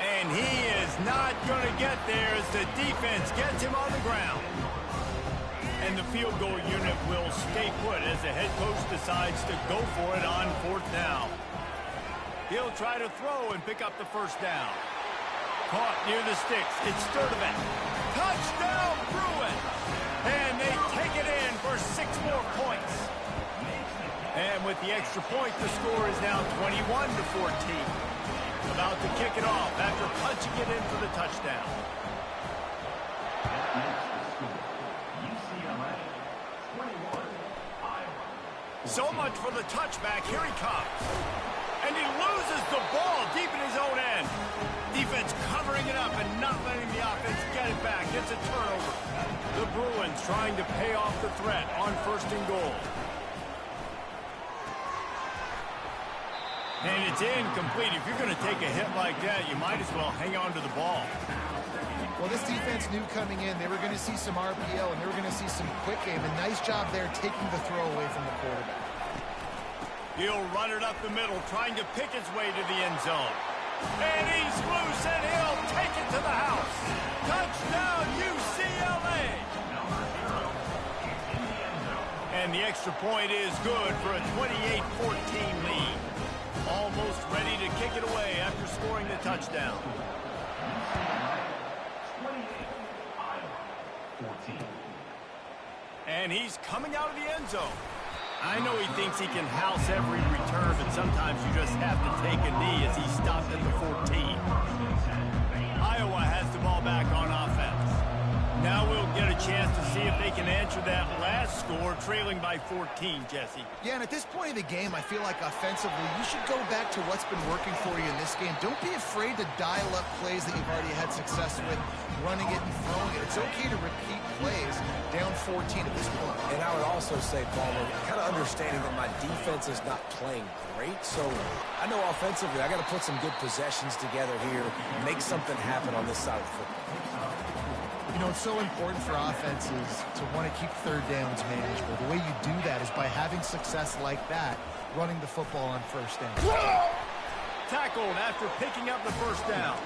And he is not going to get there as the defense gets him on the ground. And the field goal unit will stay put as the head coach decides to go for it on fourth down. He'll try to throw and pick up the first down. Caught near the sticks. It's Sturdivant. Touchdown, Bruins! And they take it in for 6 more points. And with the extra point, the score is now 21-14. About to kick it off after punching it in for the touchdown. So much for the touchback. Here he comes. And he loses the ball deep in his own end. Defense covering it up and not letting the offense get it back. It's a turnover. The Bruins trying to pay off the threat on 1st and goal. And it's incomplete. If you're going to take a hit like that, you might as well hang on to the ball. Well, this defense knew coming in they were going to see some RPO and they were going to see some quick game. And nice job there taking the throw away from the quarterback. He'll run it up the middle, trying to pick his way to the end zone. And he's loose, and he'll take it to the house. Touchdown, UCLA! And the extra point is good for a 28-14 lead. Almost ready to kick it away after scoring the touchdown. And he's coming out of the end zone. I know he thinks he can house every return, but sometimes you just have to take a knee as he stopped at the 14. Iowa has the ball back on offense. Now we'll get a chance to see if they can answer that last score, trailing by 14, Jesse. Yeah, and at this point in the game, I feel like offensively, you should go back to what's been working for you in this game. Don't be afraid to dial up plays that you've already had success with, running it and throwing it. It's okay to repeat plays down 14 at this point. And I would also say, Palmer, kind of understanding that my defense is not playing great, so I know offensively I got to put some good possessions together here, make something happen on this side of the football. You know, it's so important for offenses to want to keep third downs manageable. The way you do that is by having success like that, running the football on first down. Tackled after picking up the first down.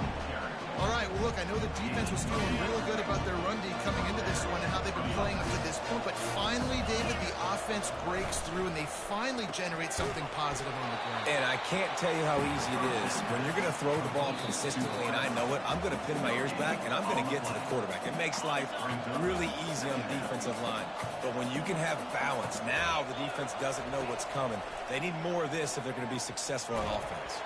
All right, well, look, I know the defense was feeling real good about their run D coming into this one and how they've been playing up to this point, but finally, David, the offense breaks through and they finally generate something positive on the ground. And I can't tell you how easy it is. When you're going to throw the ball consistently, and I know it, I'm going to pin my ears back, and I'm going to get to the quarterback. It makes life really easy on the defensive line. But when you can have balance, now the defense doesn't know what's coming. They need more of this if they're going to be successful on offense.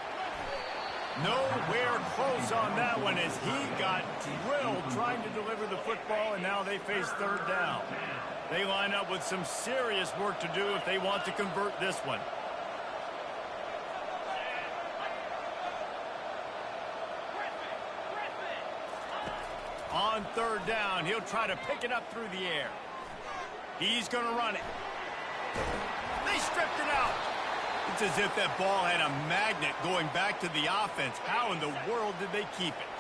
Nowhere close on that one as he got drilled trying to deliver the football, and now they face third down. They line up with some serious work to do if they want to convert this one. on third down. He'll try to pick it up through the air. He's going to run it. They stripped it out. It's as if that ball had a magnet going back to the offense. How in the world did they keep it?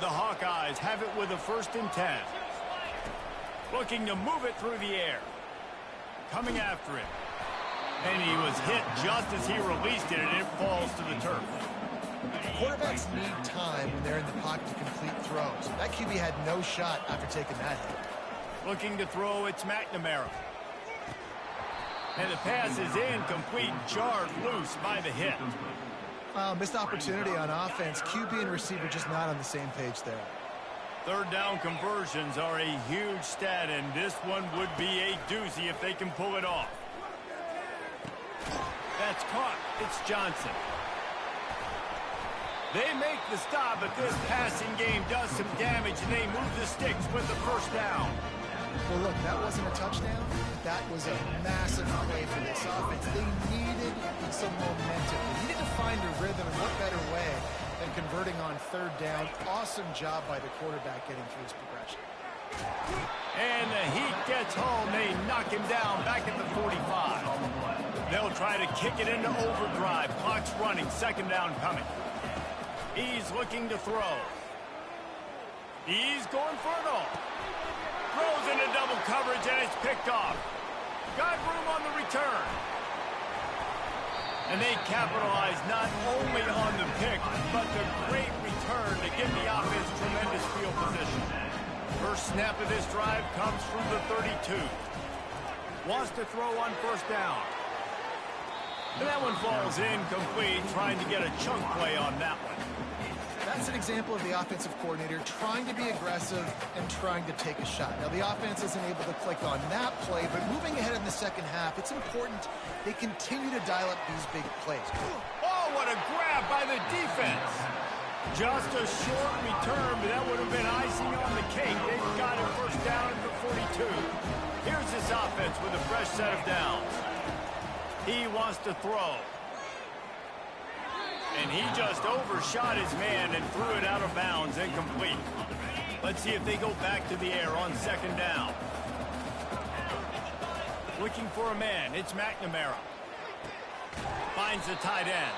The Hawkeyes have it with a 1st and 10. Looking to move it through the air. Coming after it. And he was hit just as he released it, and it falls to the turf. Quarterbacks need time when they're in the pocket to complete throws. That QB had no shot after taking that hit. Looking to throw, it's McNamara. And the pass is incomplete, jarred loose by the hit. Missed opportunity on offense. QB and receiver just not on the same page there. Third down conversions are a huge stat, and this one would be a doozy if they can pull it off. That's caught. It's Johnson. They make the stop, but this passing game does some damage, and they move the sticks with the 1st down. Well, look, that wasn't a touchdown. That was a massive play for this offense. They needed some momentum. They needed to find a rhythm, and what better way than converting on third down. Awesome job by the quarterback getting through his progression. And the Heat gets home. They knock him down back at the 45. They'll try to kick it into overdrive. Clock's running. 2nd down coming. He's looking to throw. He's going for it all. Throws into double coverage, and it's picked off. Got room on the return. And they capitalize not only on the pick, but the great return to give the offense tremendous field position. First snap of this drive comes from the 32. Wants to throw on 1st down. And that one falls incomplete, trying to get a chunk play on that one. That's an example of the offensive coordinator trying to be aggressive and trying to take a shot. Now, the offense isn't able to click on that play, but moving ahead in the 2nd half, it's important they continue to dial up these big plays. Oh, what a grab by the defense. Just a short return, but that would have been icing on the cake. They've got it 1st down at the 42. Here's this offense with a fresh set of downs. He wants to throw. And he just overshot his man and threw it out of bounds, incomplete. Let's see if they go back to the air on 2nd down. Looking for a man, it's McNamara. Finds the tight end.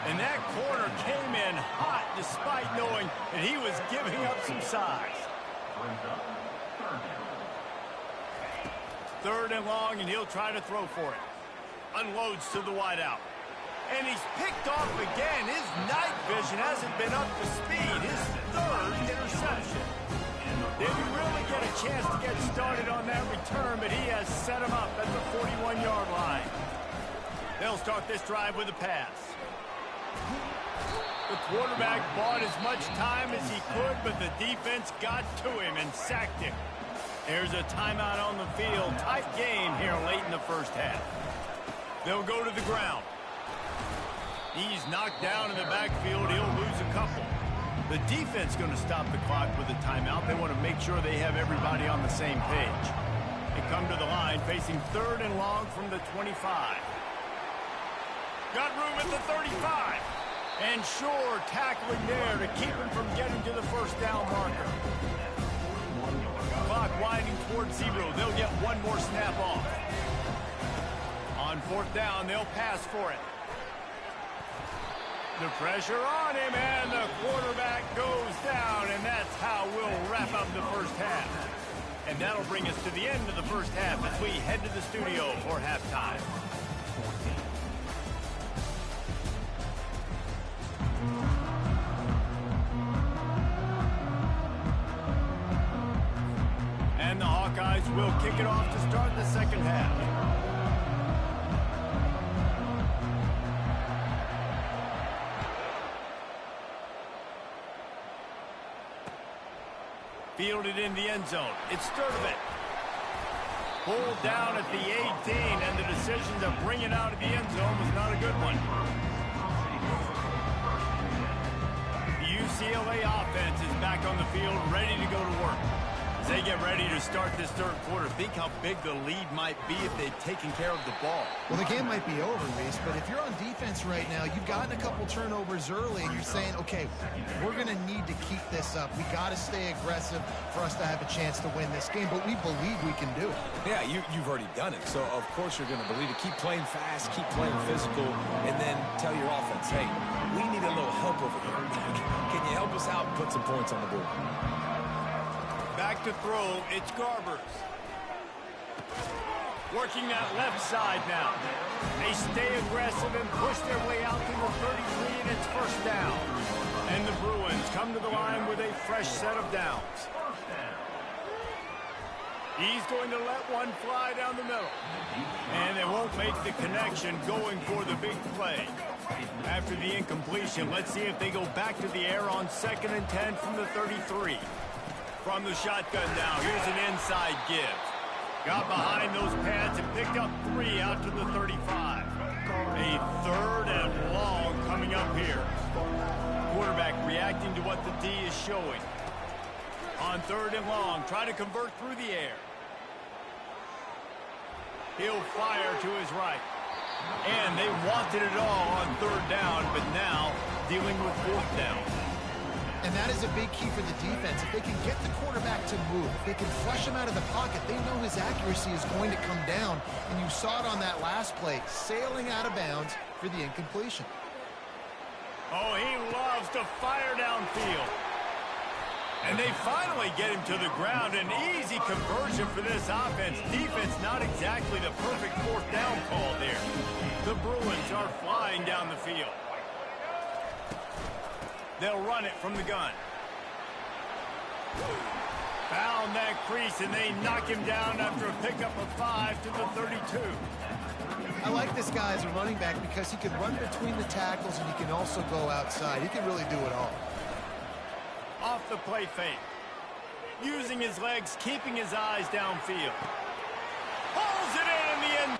And that corner came in hot despite knowing that he was giving up some size. 3rd and long, and he'll try to throw for it. Unloads to the wideout. And he's picked off again. His night vision hasn't been up to speed. His 3rd interception. Didn't really get a chance to get started on that return, but he has set him up at the 41-yard line. They'll start this drive with a pass. The quarterback bought as much time as he could, but the defense got to him and sacked him. There's a timeout on the field. Tight game here late in the 1st half. They'll go to the ground. He's knocked down in the backfield. He'll lose a couple. The defense going to stop the clock with a timeout. They want to make sure they have everybody on the same page. They come to the line facing 3rd and long from the 25. Got room at the 35. And Shore tackling there to keep him from getting to the 1st down marker. Clock winding towards 0. They'll get one more snap off. On 4th down, they'll pass for it. The pressure on him, and the quarterback goes down, and that's how we'll wrap up the 1st half. And that'll bring us to the end of the 1st half as we head to the studio for halftime. And the Hawkeyes will kick it off to start the 2nd half. Fielded in the end zone. It's Sturdivant. Pulled down at the 18, and the decision to bring it out of the end zone was not a good one. The UCLA offense is back on the field, ready to go to work. As they get ready to start this third quarter, think how big the lead might be if they'd taken care of the ball. Well, the game might be over, Reese, but if you're on defense right now, you've gotten a couple turnovers early, and you're saying, okay, we're going to need to keep this up. We got to stay aggressive for us to have a chance to win this game, but we believe we can do it. Yeah, you've already done it, so of course you're going to believe it. Keep playing fast, keep playing physical, and then tell your offense, hey, we need a little help over here. Can you help us out and put some points on the board? Back to throw, it's Garbers. Working that left side now. They stay aggressive and push their way out to the 33, and it's first down. And the Bruins come to the line with a fresh set of downs. He's going to let one fly down the middle. And they won't make the connection going for the big play. After the incompletion, let's see if they go back to the air on 2nd and 10 from the 33. From the shotgun now, here's an inside give. Got behind those pads and picked up 3 out to the 35. A 3rd and long coming up here. Quarterback reacting to what the D is showing. On 3rd and long, try to convert through the air. He'll fire to his right. And they wanted it all on 3rd down, but now dealing with 4th down. And that is a big key for the defense. If they can get the quarterback to move, if they can flush him out of the pocket, they know his accuracy is going to come down. And you saw it on that last play, sailing out of bounds for the incompletion. Oh, he loves to fire downfield. And they finally get him to the ground. An easy conversion for this offense. Defense not exactly the perfect 4th down call there. The Bruins are flying down the field. They'll run it from the gun. Found that crease, and they knock him down after a pickup of 5 to the 32. I like this guy as a running back because he can run between the tackles and he can also go outside. He can really do it all. Off the play fake. Using his legs, keeping his eyes downfield. Pulls it in the end.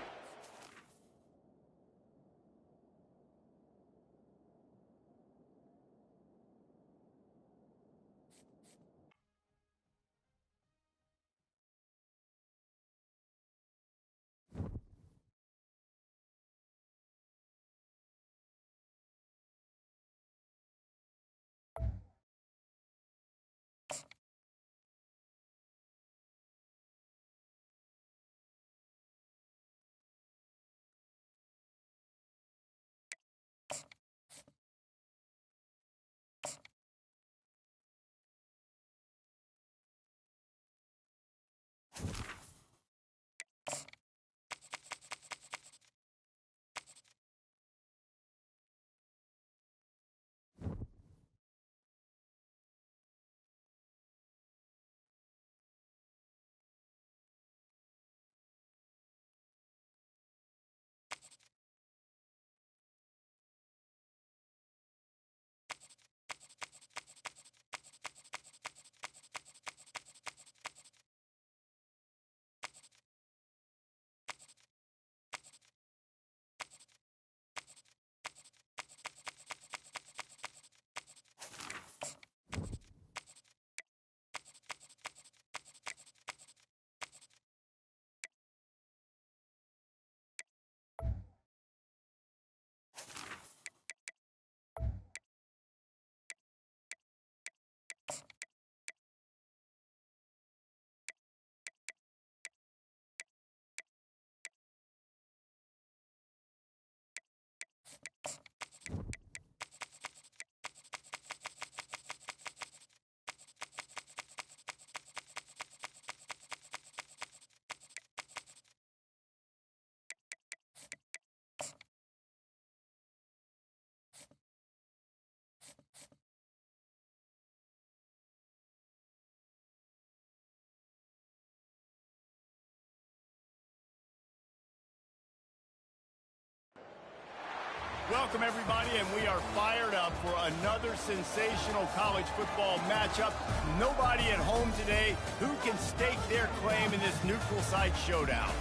Welcome, everybody, and we are fired up for another sensational college football matchup. Nobody at home today who can stake their claim in this neutral site showdown.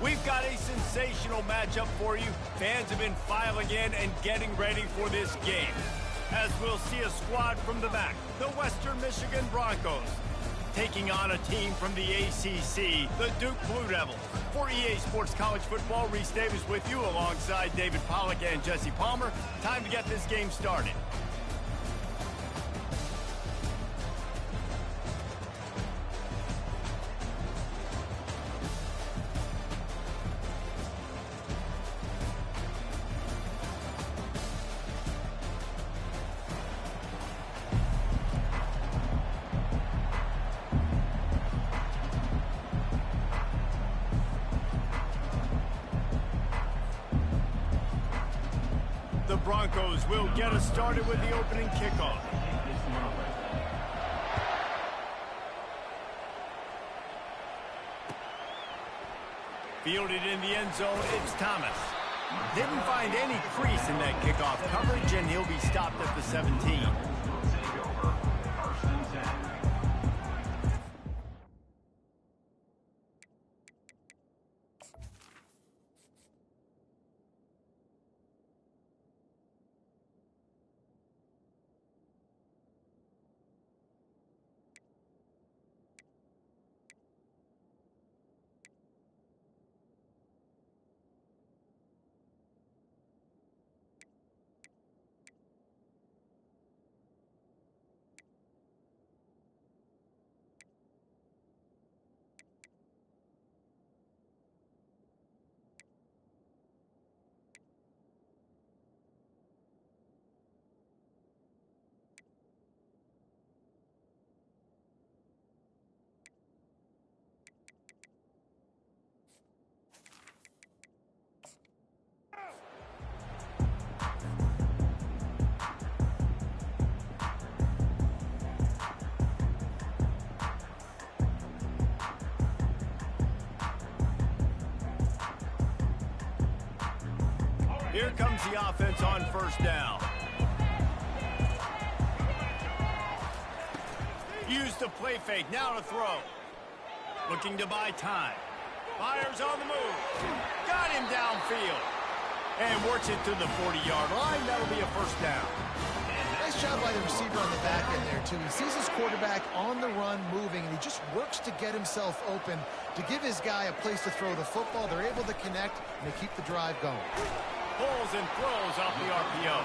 We've got a sensational matchup for you. Fans have been filing in and getting ready for this game. As we'll see a squad from the back, the Western Michigan Broncos. taking on a team from the ACC, the Duke Blue Devils. For EA Sports College Football, Reese Davis with you alongside David Pollack and Jesse Palmer. Time to get this game started. The Broncos will get us started with the opening kickoff. Fielded in the end zone, it's Thomas. Didn't find any crease in that kickoff coverage, and he'll be stopped at the 17. Here comes the offense on first down. Use the play fake, now to throw. Looking to buy time. Fires on the move. Got him downfield. And works it to the 40-yard line. That'll be a first down. Nice job by the receiver on the back end there, too. He sees his quarterback on the run moving, and he just works to get himself open to give his guy a place to throw the football. They're able to connect, and they keep the drive going. Pulls and throws off the RPO.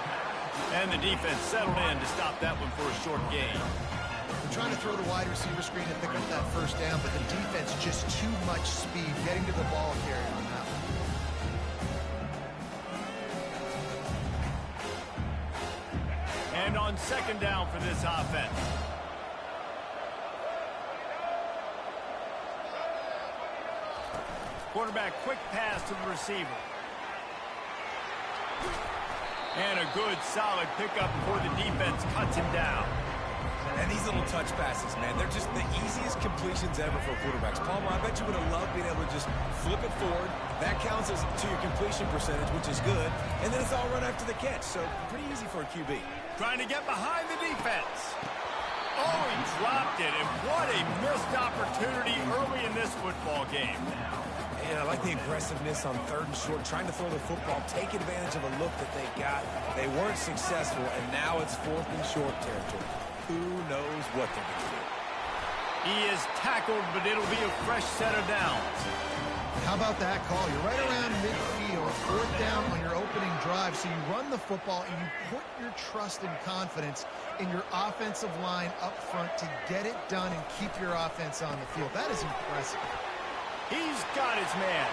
And the defense settled in to stop that one for a short gain. They're trying to throw the wide receiver screen and pick up that first down, but the defense just too much speed getting to the ball carrier on that one. And on second down for this offense. Quarterback quick pass to the receiver. And a good, solid pickup before the defense cuts him down. And these little touch passes, man, they're just the easiest completions ever for quarterbacks. Palmer, I bet you would have loved being able to just flip it forward. That counts as to your completion percentage, which is good. And then it's all run after the catch, so pretty easy for a QB. Trying to get behind the defense. Oh, he dropped it, and what a missed opportunity early in this football game. And I like the aggressiveness on third and short, trying to throw the football, take advantage of a look that they got. They weren't successful, and now it's fourth and short territory. Who knows what they're going to do? He is tackled, but it'll be a fresh set of downs. How about that call? You're right around midfield, fourth down on your opening drive, so you run the football and you put your trust and confidence in your offensive line up front to get it done and keep your offense on the field. That is impressive. He's got his man.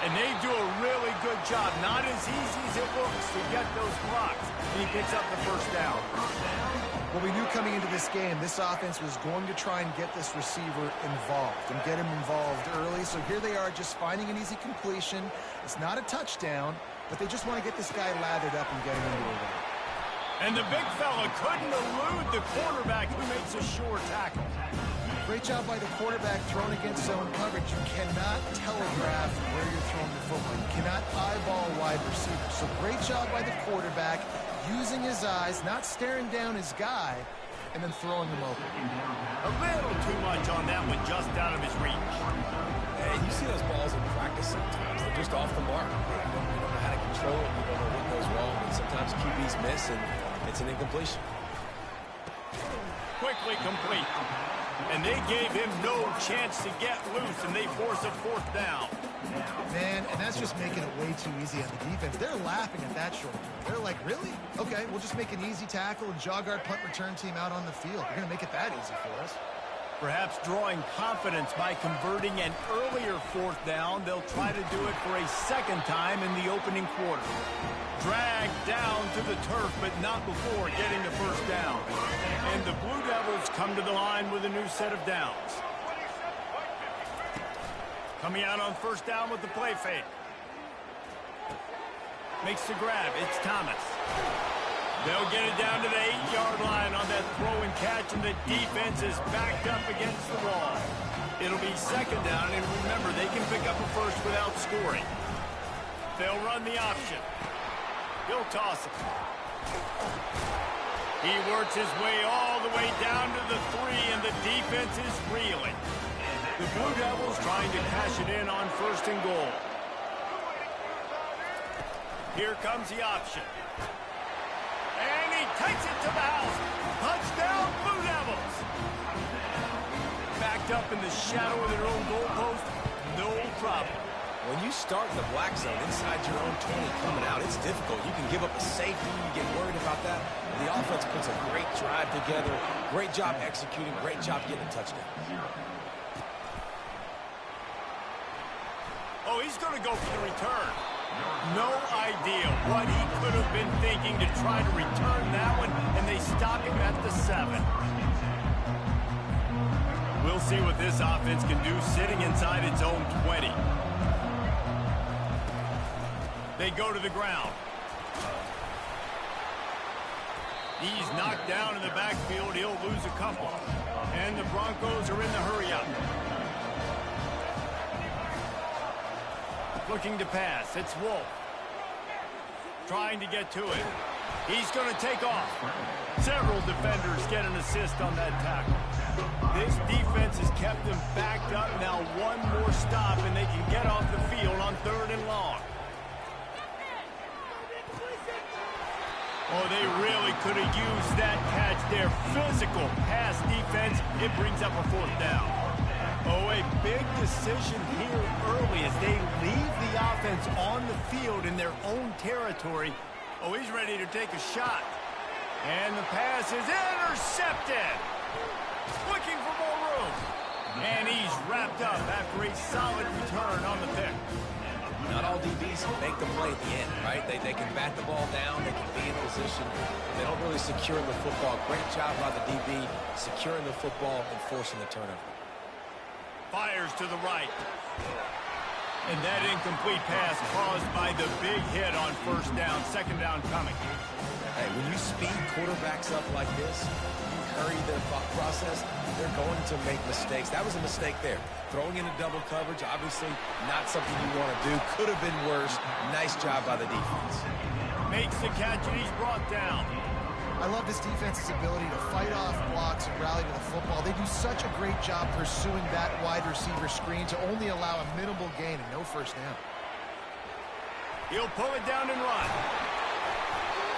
And they do a really good job. Not as easy as it looks to get those blocks. And he picks up the first down. Well, we knew coming into this game, this offense was going to try and get this receiver involved and get him involved early. So here they are just finding an easy completion. It's not a touchdown, but they just want to get this guy lathered up and get him into a run. And the big fella couldn't elude the quarterback who makes a sure tackle. Great job by the quarterback thrown against zone coverage. You cannot telegraph where you're throwing the football. You cannot eyeball wide receiver. So great job by the quarterback using his eyes, not staring down his guy, and then throwing him open. A little too much on that one, just out of his reach. And you see those balls in practice sometimes. They're just off the mark. You don't know how to control it. You don't know what goes wrong. And sometimes QBs miss, and it's an incompletion. quickly complete. And they gave him no chance to get loose, and they force a 4th down. Man, and that's just making it way too easy on the defense. They're laughing at that short game. They're like, really? Okay, we'll just make an easy tackle and jog our punt return team out on the field. They're going to make it that easy for us. Perhaps drawing confidence by converting an earlier 4th down, they'll try to do it for a 2nd time in the opening quarter. Dragged down to the turf, but not before getting the 1st down. And the Blue Devils come to the line with a new set of downs. Coming out on 1st down with the play fake. Makes the grab. It's Thomas. They'll get it down to the 8-yard line on that throw and catch, and the defense is backed up against the wall. It'll be 2nd down, and remember, they can pick up a 1st without scoring. They'll run the option. He'll toss it. He works his way all the way down to the 3, and the defense is reeling. The Blue Devils trying to cash it in on 1st and goal. Here comes the option. And he takes it to the house. Touchdown, Blue Devils. Backed up in the shadow of their own goalpost, no problem. When you start in the black zone inside your own 20 coming out, it's difficult. You can give up a safety. You get worried about that. The offense puts a great drive together. Great job executing. Great job getting a touchdown. Oh, he's going to go for the return. No idea what he could have been thinking to try to return that one, and they stop him at the 7. We'll see what this offense can do sitting inside its own 20. They go to the ground. He's knocked down in the backfield. He'll lose a couple. And the Broncos are in the hurry-up. Looking to pass. It's Wolf. Trying to get to it. He's going to take off. Several defenders get an assist on that tackle. This defense has kept them backed up. Now one more stop, and they can get off the field on 3rd and long. Oh, they really could have used that catch there. Physical pass defense. It brings up a 4th down. Oh, a big decision here early as they leave the offense on the field in their own territory. Oh, he's ready to take a shot. And the pass is intercepted. Looking for more room. And he's wrapped up after a solid return on the pick. Not all DBs make the play at the end, right? They can bat the ball down. They can be in position. They don't really secure the football. Great job by the DB securing the football and forcing the turnover. Fires to the right. And that incomplete pass caused by the big hit on 1st down. 2nd down coming. Hey, when you speed quarterbacks up like this, you hurry their thought process, they're going to make mistakes. That was a mistake there. Throwing into double coverage, obviously not something you want to do. Could have been worse. Nice job by the defense. Makes the catch, and he's brought down. I love this defense's ability to fight off blocks and rally to the football. They do such a great job pursuing that wide receiver screen to only allow a minimal gain and no 1st down. He'll pull it down and run.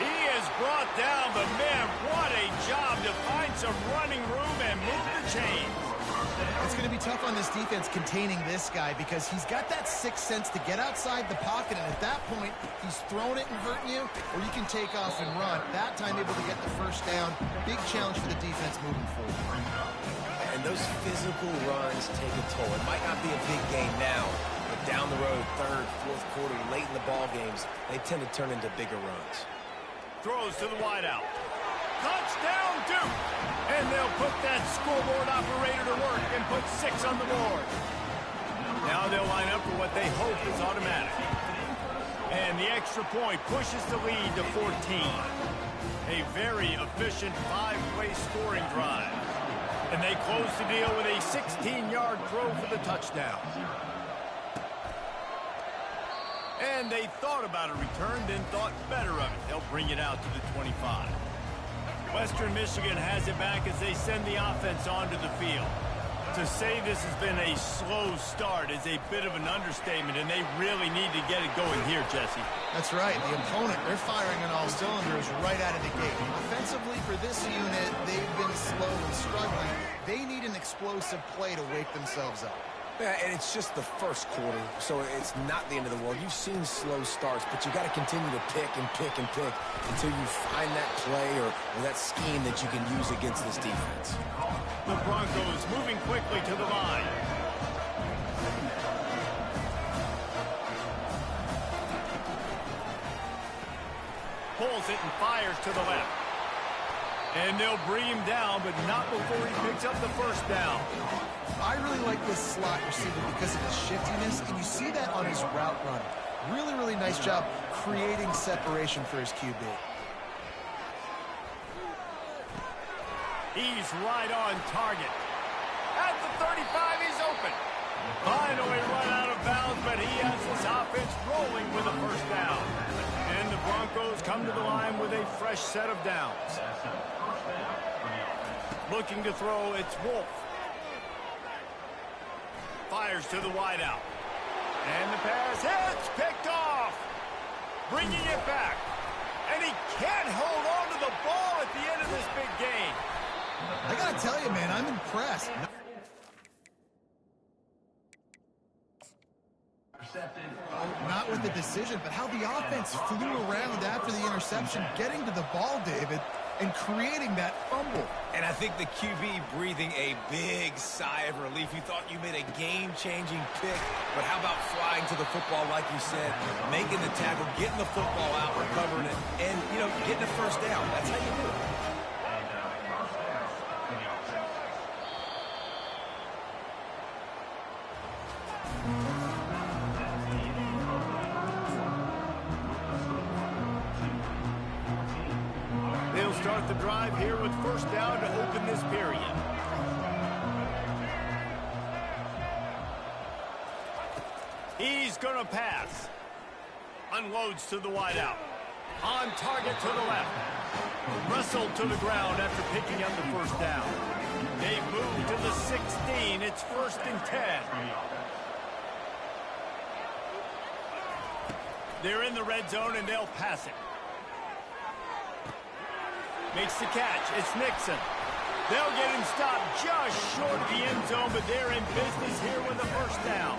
He is brought down, but man, what a job to find some running room and move the chains. It's going to be tough on this defense containing this guy because he's got that 6th sense to get outside the pocket, and at that point, he's throwing it and hurting you, or you can take off and run. That time able to get the 1st down. Big challenge for the defense moving forward. And those physical runs take a toll. It might not be a big game now, but down the road, 3rd, 4th quarter, late in the ball games, they tend to turn into bigger runs. Throws to the wideout. Touchdown, Duke! And they'll put that scoreboard operator to work and put 6 on the board. Now they'll line up for what they hope is automatic. And the extra point pushes the lead to 14. A very efficient 5-play scoring drive. And they close the deal with a 16-yard throw for the touchdown. And they thought about a return, then thought better of it. They'll bring it out to the 25. Western Michigan has it back as they send the offense onto the field. To say this has been a slow start is a bit of an understatement, and they really need to get it going here, Jesse. That's right. The opponent, they're firing on all cylinders right out of the gate. Offensively, for this unit, they've been slow and struggling. They need an explosive play to wake themselves up. Yeah, and it's just the first quarter, so it's not the end of the world. You've seen slow starts, but you got to continue to pick and pick and pick until you find that play or that scheme that you can use against this defense. The Broncos moving quickly to the line. Pulls it and fires to the left. And they'll bring him down, but not before he picks up the first down. I really like this slot receiver because of his shiftiness, and you see that on his route run. Really, really nice job creating separation for his QB. He's right on target. At the 35, he's open. Finally run out of bounds, but he has his offense rolling with a first down. And the Broncos come to the line with a fresh set of downs. Looking to throw, it's Wolf. Fires to the wideout. And the pass hits, picked off. Bringing it back. And he can't hold on to the ball at the end of this big game. I got to tell you, man, I'm impressed. Not with the decision, but how the offense flew around after the interception, getting to the ball, David, and creating that fumble. And I think the QB breathing a big sigh of relief. You thought you made a game-changing pick, but how about flying to the football, like you said, making the tackle, getting the football out, recovering it, and, getting a first down. That's how you do it. They'll start the drive here with first down to open this period. He's going to pass. Unloads to the wideout. On target to the left. Wrestled to the ground after picking up the first down. They move to the 16. It's 1st and 10. They're in the red zone, and they'll pass it. Makes the catch. It's Nixon. They'll get him stopped just short of the end zone, but they're in business here with a first down.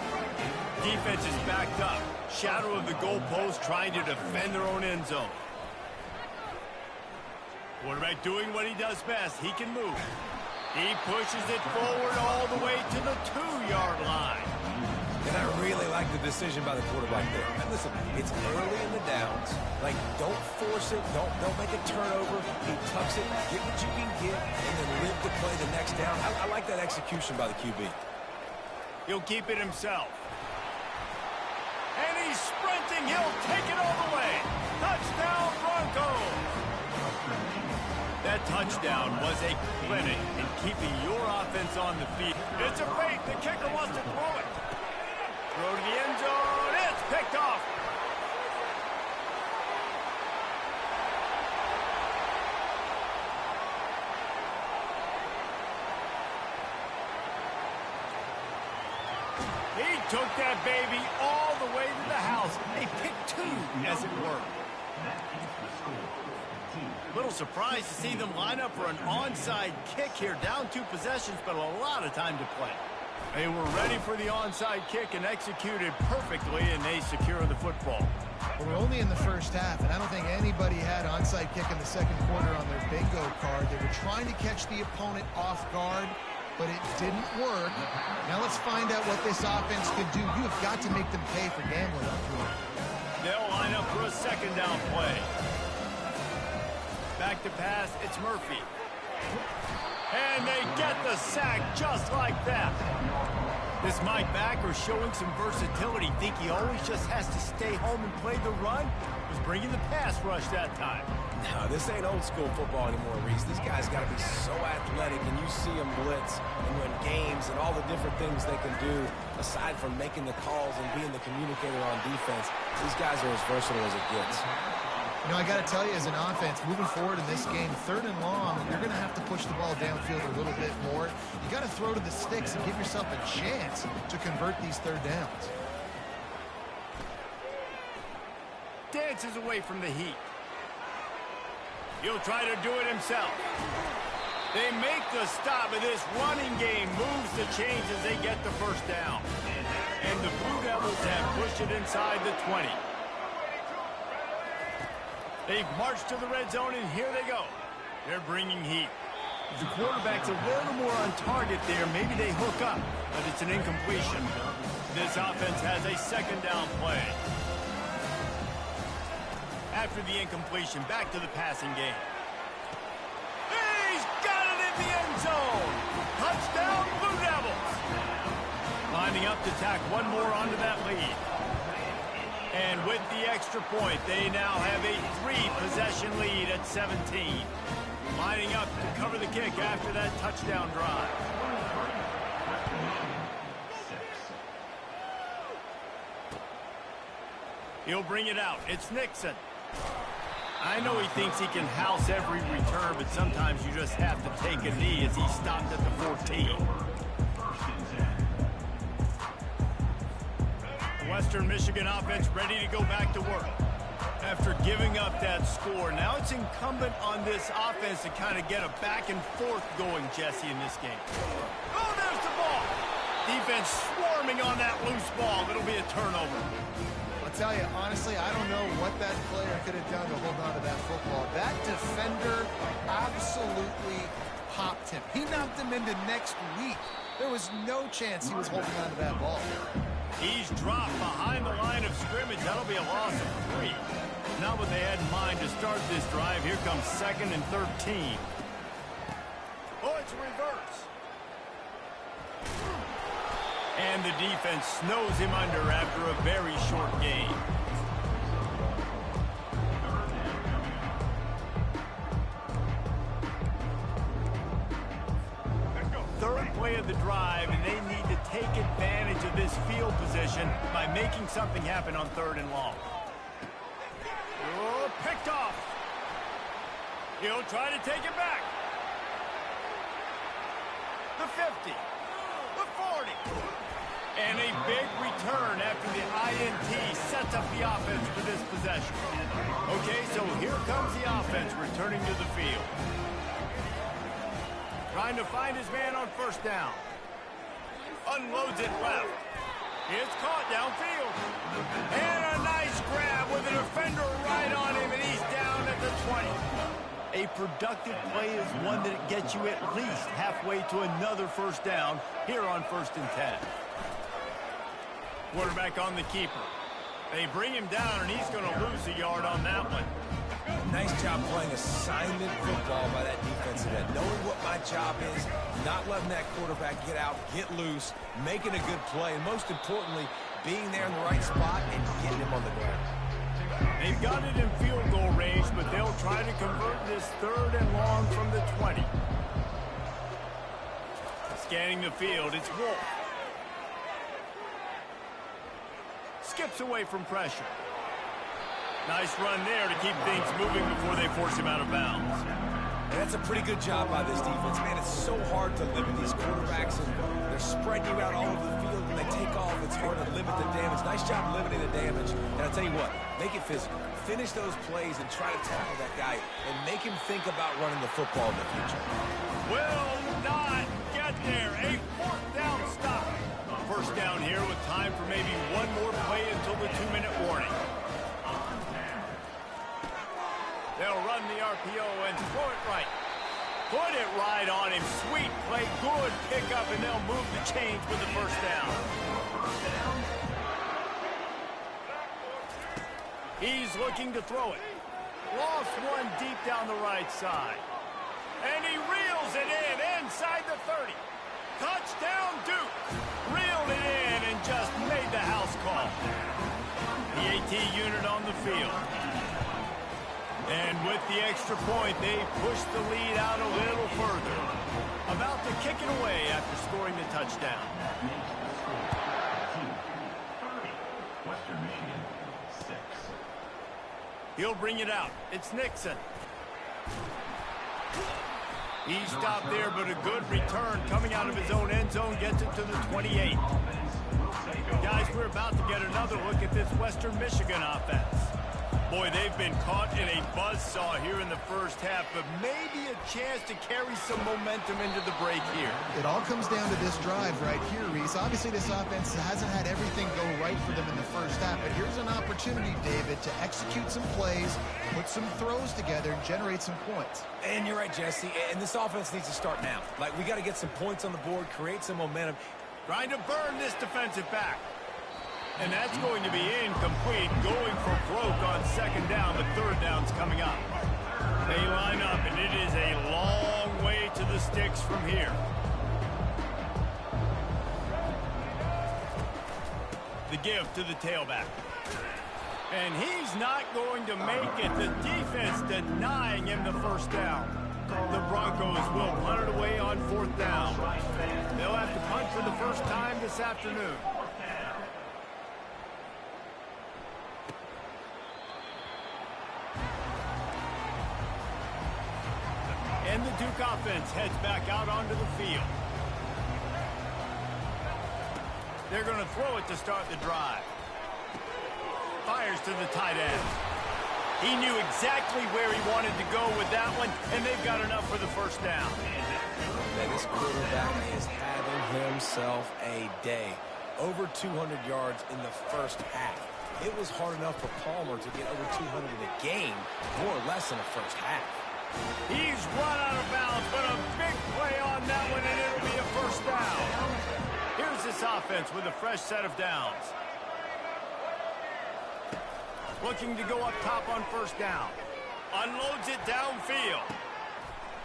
Defense is backed up. Shadow of the goalpost, trying to defend their own end zone. Quarterback doing what he does best. He can move. He pushes it forward all the way to the 2-yard line. And I really like the decision by the quarterback there. And listen, it's early in the downs. Like, don't force it. Don't make a turnover. He tucks it, get what you can get, and then live to play the next down. I like that execution by the QB. He'll keep it himself. And he's sprinting. He'll take it all the way. Touchdown, Broncos. That touchdown was a clinic in keeping your offense on the field. It's a fake. The kicker wants to throw it. Throw to the end zone. It's picked off. He took that baby all the way to the house. A pick 2, as it were. Little surprised to see them line up for an onside kick here. Down 2 possessions, but a lot of time to play. They were ready for the onside kick and executed perfectly, and they secure the football. We're only in the first half, and I don't think anybody had onside kick in the second quarter on their bingo card. They were trying to catch the opponent off guard, but it didn't work. Now let's find out what this offense can do. You have got to make them pay for gambling up here. They'll line up for a second down play. Back to pass, it's Murphy. And they get the sack just like that. This Mike backer showing some versatility. Think he always just has to stay home and play the run? Was bringing the pass rush that time. No, this ain't old school football anymore, Reese. These guys got to be so athletic, and you see them blitz and win games and all the different things they can do aside from making the calls and being the communicator on defense. These guys are as versatile as it gets. You know, I got to tell you, as an offense, moving forward in this game, 3rd and long, you're going to have to push the ball downfield a little bit more. You got to throw to the sticks and give yourself a chance to convert these 3rd downs. Dances away from the heat. He'll try to do it himself. They make the stop, and this running game moves the chains as they get the first down. And the Blue Devils have pushed it inside the 20. They've marched to the red zone, and here they go. They're bringing heat. The quarterback's a little more on target there. Maybe they hook up, but it's an incompletion. This offense has a 2nd down play. After the incompletion, back to the passing game. He's got it in the end zone. Touchdown, Blue Devils. Lining up to tack one more onto that lead. And with the extra point, they now have a 3-possession lead at 17. Lining up to cover the kick after that touchdown drive. He'll bring it out. It's Nixon. I know he thinks he can house every return, but sometimes you just have to take a knee as he stopped at the 14. Western Michigan offense ready to go back to work. After giving up that score, now it's incumbent on this offense to kind of get a back and forth going, Jesse, in this game. Oh, there's the ball. Defense swarming on that loose ball. It'll be a turnover. I'll tell you, honestly, I don't know what that player could have done to hold on to that football. That defender absolutely popped him. He knocked him into next week. There was no chance he was holding on to that ball. He's dropped behind the line of scrimmage. That'll be a loss of 3. Not what they had in mind to start this drive. Here comes 2nd and 13. Oh, it's a reverse. And the defense snows him under after a very short game. Third play of the drive, and they need to take advantage of this field position by making something happen on 3rd and long. Oh, picked off. He'll try to take it back. The 50. The 40. And a big return after the INT sets up the offense for this possession. Okay, so here comes the offense returning to the field. Trying to find his man on 1st down. Unloads it left. It's caught downfield. And a nice grab with a defender right on him, and he's down at the 20. A productive play is one that gets you at least halfway to another 1st down here on 1st and 10. Quarterback on the keeper. They bring him down, and he's going to lose a yard on that one. Nice job playing assignment football by that defensive end. Knowing what my job is, not letting that quarterback get out, get loose, making a good play, and most importantly, being there in the right spot and getting him on the ground. They've got it in field goal range, but they'll try to convert this 3rd and long from the 20. Scanning the field, it's Wolf. Skips away from pressure. Nice run there to keep things moving before they force him out of bounds. And that's a pretty good job by this defense. Man, it's so hard to limit these quarterbacks, and they're spreading you out all over the field. When they take off, it's hard to limit the damage. Nice job limiting the damage. And I'll tell you what, make it physical. Finish those plays and try to tackle that guy and make him think about running the football in the future. Will not get there. A 4th down stop. 1st down here with time for maybe one more play until the 2-minute warning. They'll run the RPO and throw it right. Put it right on him. Sweet play, good pickup, and they'll move the chains with the 1st down. He's looking to throw it. Lost one deep down the right side. And he reels it in inside the 30. Touchdown, Duke. Reeled it in and just made the house call. The AT unit on the field. And with the extra point, they push the lead out a little further. About to kick it away after scoring the touchdown. He'll bring it out. It's Ncaa. He stopped there, but a good return coming out of his own end zone gets it to the 28. Guys, we're about to get another look at this Western Michigan offense. Boy, they've been caught in a buzzsaw here in the first half, but maybe a chance to carry some momentum into the break here. It all comes down to this drive right here, Reese. Obviously, this offense hasn't had everything go right for them in the first half, but here's an opportunity, David, to execute some plays, put some throws together, and generate some points. And you're right, Jesse, and this offense needs to start now. Like, we got to get some points on the board, create some momentum. Trying to burn this defensive back. And that's going to be incomplete, going for broke on second down. The third down's coming up. They line up, and it is a long way to the sticks from here. The give to the tailback. And he's not going to make it. The defense denying him the first down. The Broncos will punt it away on fourth down. They'll have to punt for the first time this afternoon. And the Duke offense heads back out onto the field. They're going to throw it to start the drive. Fires to the tight end. He knew exactly where he wanted to go with that one, and they've got enough for the first down. Man, this quarterback is having himself a day. Over 200 yards in the first half. It was hard enough for Palmer to get over 200 in a game, more or less in the first half. He's run out of bounds, but a big play on that one, and it'll be a first down. Here's this offense with a fresh set of downs. Looking to go up top on first down. Unloads it downfield.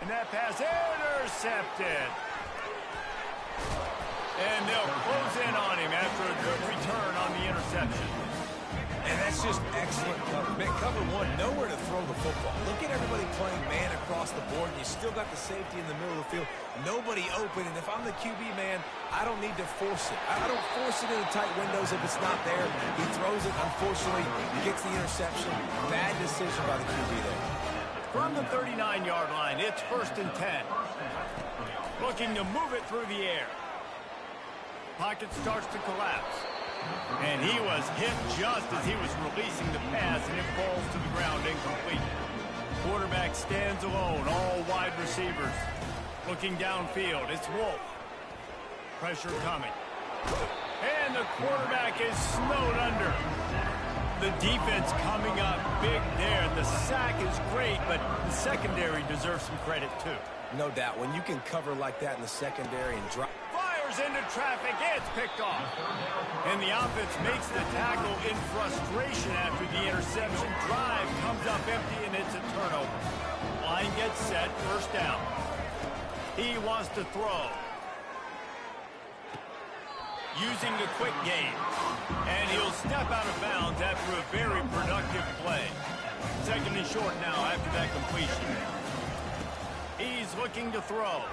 And that pass intercepted. And they'll close in on him after a good return on the interception. And that's just excellent cover. Man, cover one, nowhere to throw the football. Look at everybody playing man across the board, and you still got the safety in the middle of the field. Nobody open, and if I'm the QB, man, I don't need to force it. I don't force it into tight windows if it's not there. He throws it, unfortunately, gets the interception. Bad decision by the QB there. From the 39-yard line, it's 1st and 10. Looking to move it through the air. Pocket starts to collapse. And he was hit just as he was releasing the pass, and it falls to the ground incomplete. Quarterback stands alone, all wide receivers. Looking downfield, it's Wolf. Pressure coming. And the quarterback is snowed under. The defense coming up big there. The sack is great, but the secondary deserves some credit too. No doubt. When you can cover like that in the secondary and drop... Into traffic, it's picked off. And the offense makes the tackle in frustration after the interception. Drive comes up empty, and it's a turnover. Line gets set, first down. He wants to throw. Using the quick game. And he'll step out of bounds after a very productive play. Second and short now after that completion. He's looking to throw.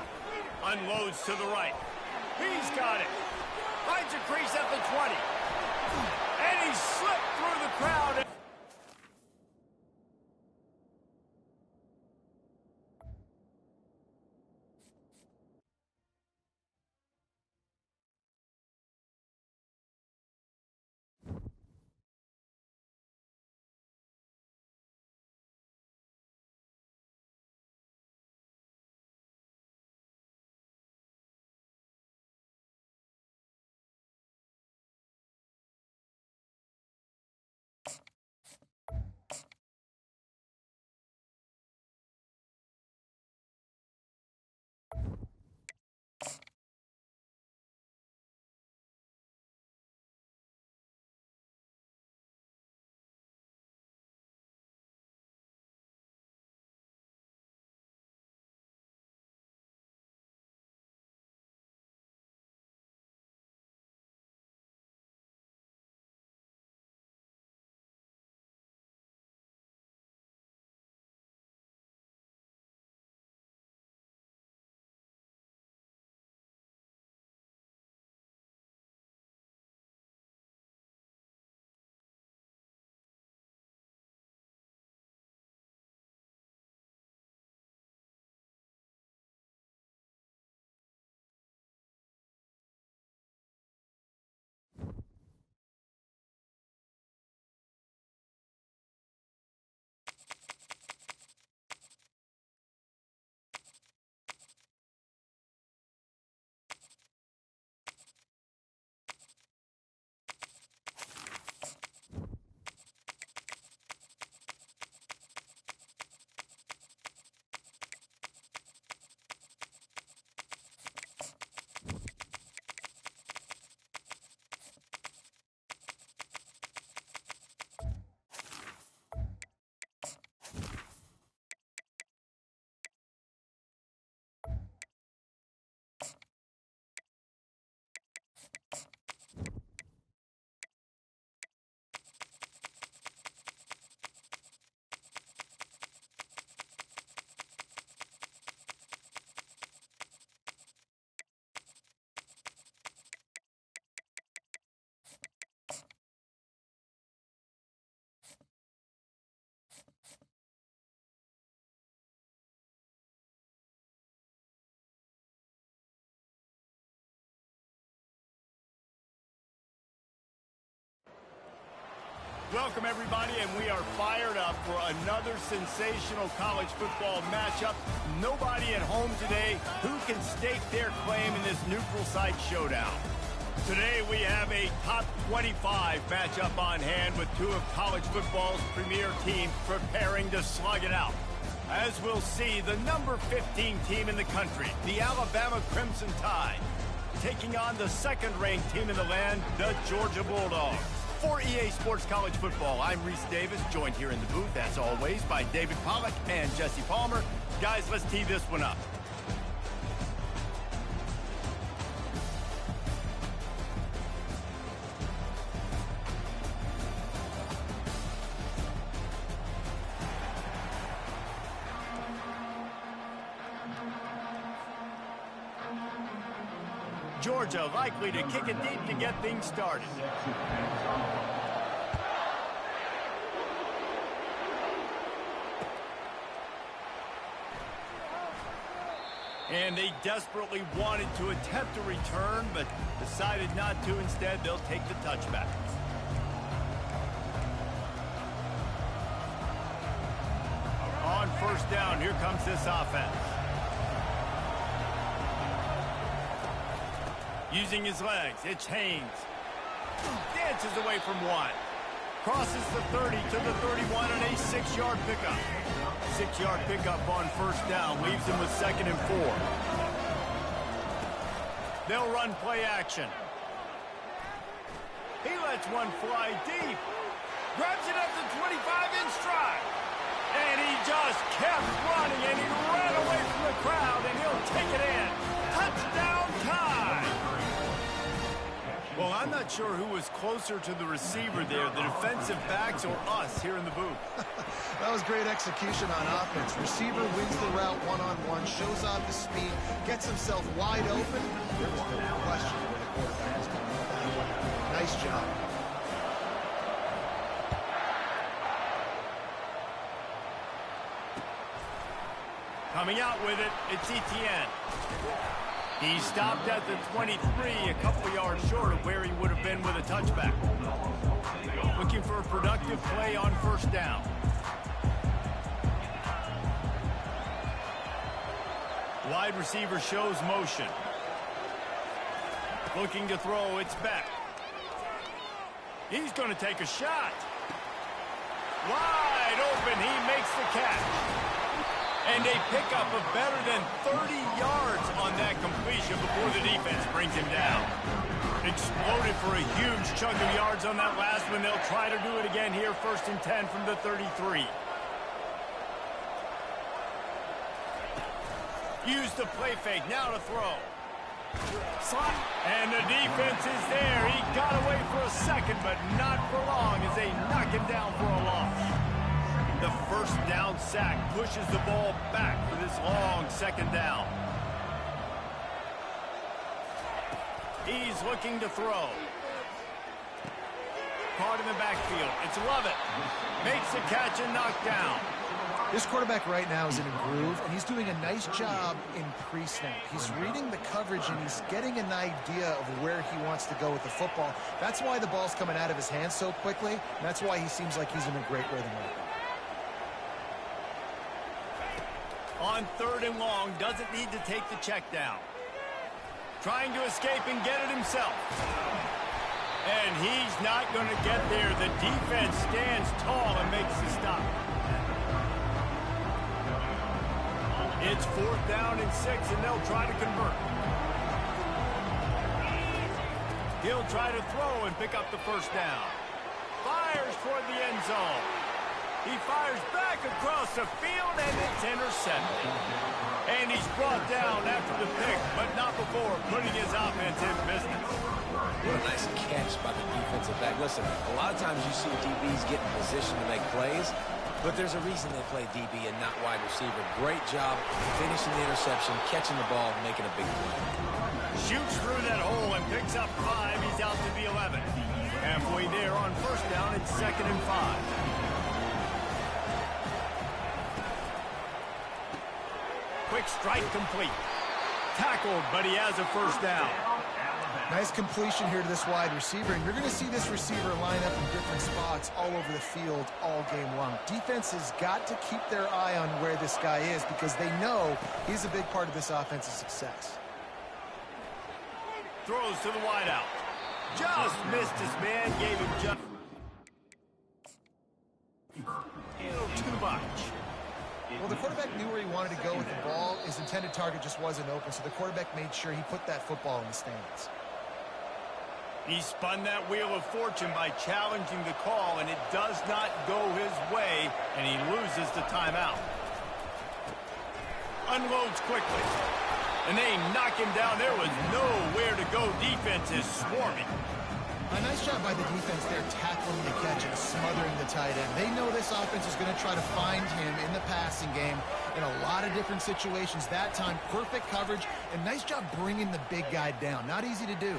Unloads to the right. He's got it. Finds a crease at the 20. And he slipped through the crowd. Welcome, everybody, and we are fired up for another sensational college football matchup. Nobody at home today who can stake their claim in this neutral site showdown. Today we have a top 25 matchup on hand with two of college football's premier teams preparing to slug it out. As we'll see, the number 15 team in the country, the Alabama Crimson Tide, taking on the second-ranked team in the land, the Georgia Bulldogs. For EA Sports College Football, I'm Reese Davis, joined here in the booth, as always, by David Pollack and Jesse Palmer. Guys, let's tee this one up. Georgia likely to kick it deep to get things started. And they desperately wanted to attempt a return, but decided not to. Instead, they'll take the touchback. On first down, here comes this offense. Using his legs, it's Haynes. Dances away from one. Crosses the 30 to the 31 and a 6-yard pickup. 6-yard pickup on first down, leaves him with 2nd and 4. They'll run play action. He lets one fly deep. Grabs it up to 25 in stride. And he just kept running, and he ran away from the crowd, and he'll take it in. Touchdown time! Well, I'm not sure who was closer to the receiver there, the defensive backs or us here in the booth. That was great execution on offense. Receiver wins the route one-on-one, shows off his speed, gets himself wide open. There was no question where the quarterback was coming with that one. Nice job. Coming out with it, it's Etienne. He stopped at the 23, a couple yards short of where he would have been with a touchback. Looking for a productive play on first down. Wide receiver shows motion. Looking to throw, it's Beck. He's going to take a shot. Wide open, he makes the catch. And a pickup of better than 30 yards on that completion before the defense brings him down. Exploded for a huge chunk of yards on that last one. They'll try to do it again here, 1st and 10 from the 33. Use the play fake, now to throw. Slot, and the defense is there. He got away for a second, but not for long as they knock him down for a loss. The first down sack pushes the ball back for this long 2nd down. He's looking to throw. Caught in the backfield. It's Lovett. Makes the catch and knocked down. This quarterback right now is in a groove, and he's doing a nice job in pre-snap. He's reading the coverage, and he's getting an idea of where he wants to go with the football. That's why the ball's coming out of his hands so quickly, and that's why he seems like he's in a great rhythm right now. On 3rd and long, doesn't need to take the check down. Trying to escape and get it himself. And he's not going to get there. The defense stands tall and makes the stop. It's 4th down and 6, and they'll try to convert. He'll try to throw and pick up the 1st down. Fires toward the end zone. He fires back across the field, and it's intercepted. And he's brought down after the pick, but not before putting his offense in business. What a nice catch by the defensive back. Listen, a lot of times you see DBs get in position to make plays, but there's a reason they play DB and not wide receiver. Great job finishing the interception, catching the ball, making a big play. Shoots through that hole and picks up 5. He's out to the 11. Halfway there on first down, it's 2nd and 5. Quick strike complete. Tackled, but he has a first down. Nice completion here to this wide receiver, and you're going to see this receiver line up in different spots all over the field all game long. Defense has got to keep their eye on where this guy is because they know he's a big part of this offense's success. Throws to the wideout. Just missed his man, gave him just too much. Well, the quarterback knew where he wanted to go with the ball. His intended target just wasn't open, so the quarterback made sure he put that football in the stands. He spun that wheel of fortune by challenging the call, and it does not go his way, and he loses the timeout. Unloads quickly, and they knock him down. There was nowhere to go. Defense is swarming. A nice job by the defense there, tackling the catch and smothering the tight end. They know this offense is going to try to find him in the passing game in a lot of different situations. That time, perfect coverage, and nice job bringing the big guy down. Not easy to do.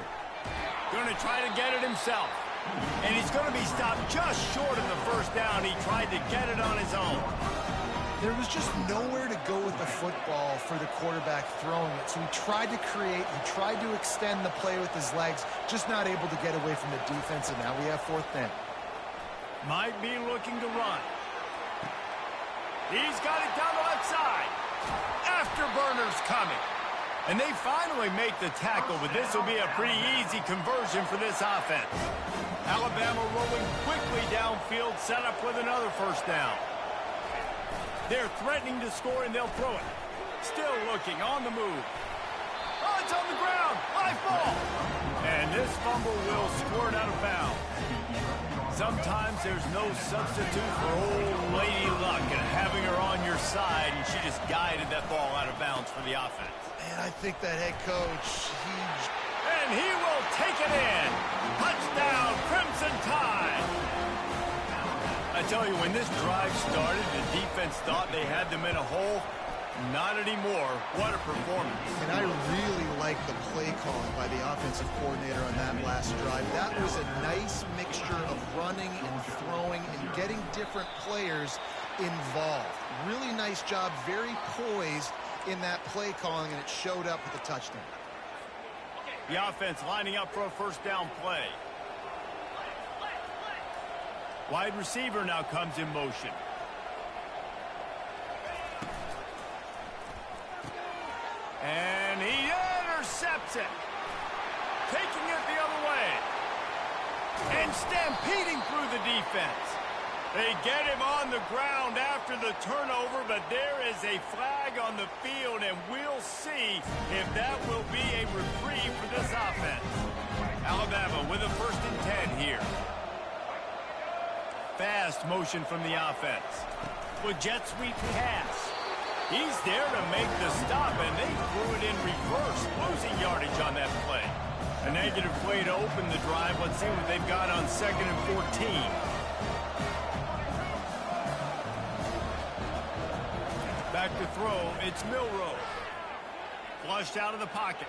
Going to try to get it himself. And he's going to be stopped just short of the first down. He tried to get it on his own. There was just nowhere to go with the football for the quarterback throwing it. So he tried to create, he tried to extend the play with his legs, just not able to get away from the defense, and now we have fourth down. Might be looking to run. He's got it down the left side. Afterburner's coming. And they finally make the tackle, but this will be a pretty easy conversion for this offense. Alabama rolling quickly downfield, set up with another first down. They're threatening to score, and they'll throw it. Still looking, on the move. Oh, it's on the ground. Live ball. And this fumble will squirt out of bounds. Sometimes there's no substitute for old Lady Luck and having her on your side, and she just guided that ball out of bounds for the offense. Man, I think that head coach, And he will take it in. Touchdown, Crimson Tide. I tell you, when this drive started, the defense thought they had them in a hole. Not anymore. What a performance. And I really like the play calling by the offensive coordinator on that last drive. That was a nice mixture of running and throwing and getting different players involved. Really nice job, very poised in that play calling, and it showed up with a touchdown. The offense lining up for a first down play. Wide receiver now comes in motion. And he intercepts it. Taking it the other way. And stampeding through the defense. They get him on the ground after the turnover, but there is a flag on the field, and we'll see if that will be a reprieve for this offense. Alabama with a 1st and 10 here. Fast motion from the offense. With jet sweep pass. He's there to make the stop, and they threw it in reverse, losing yardage on that play. A negative play to open the drive. Let's see what they've got on 2nd and 14. Back to throw, it's Milroe. Flushed out of the pocket.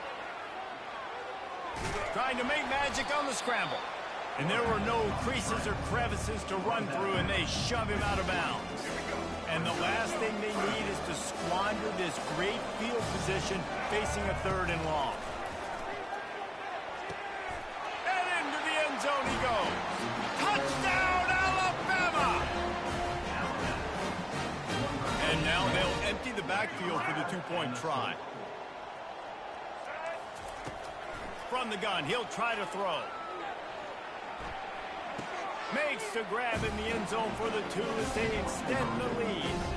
Trying to make magic on the scramble. And there were no creases or crevices to run through, and they shove him out of bounds. And the last thing they need is to squander this great field position facing a 3rd and long. And into the end zone he goes. Touchdown, Alabama! And now they'll empty the backfield for the 2-point try. From the gun, he'll try to throw. Makes the grab in the end zone for the 2 as they extend the lead.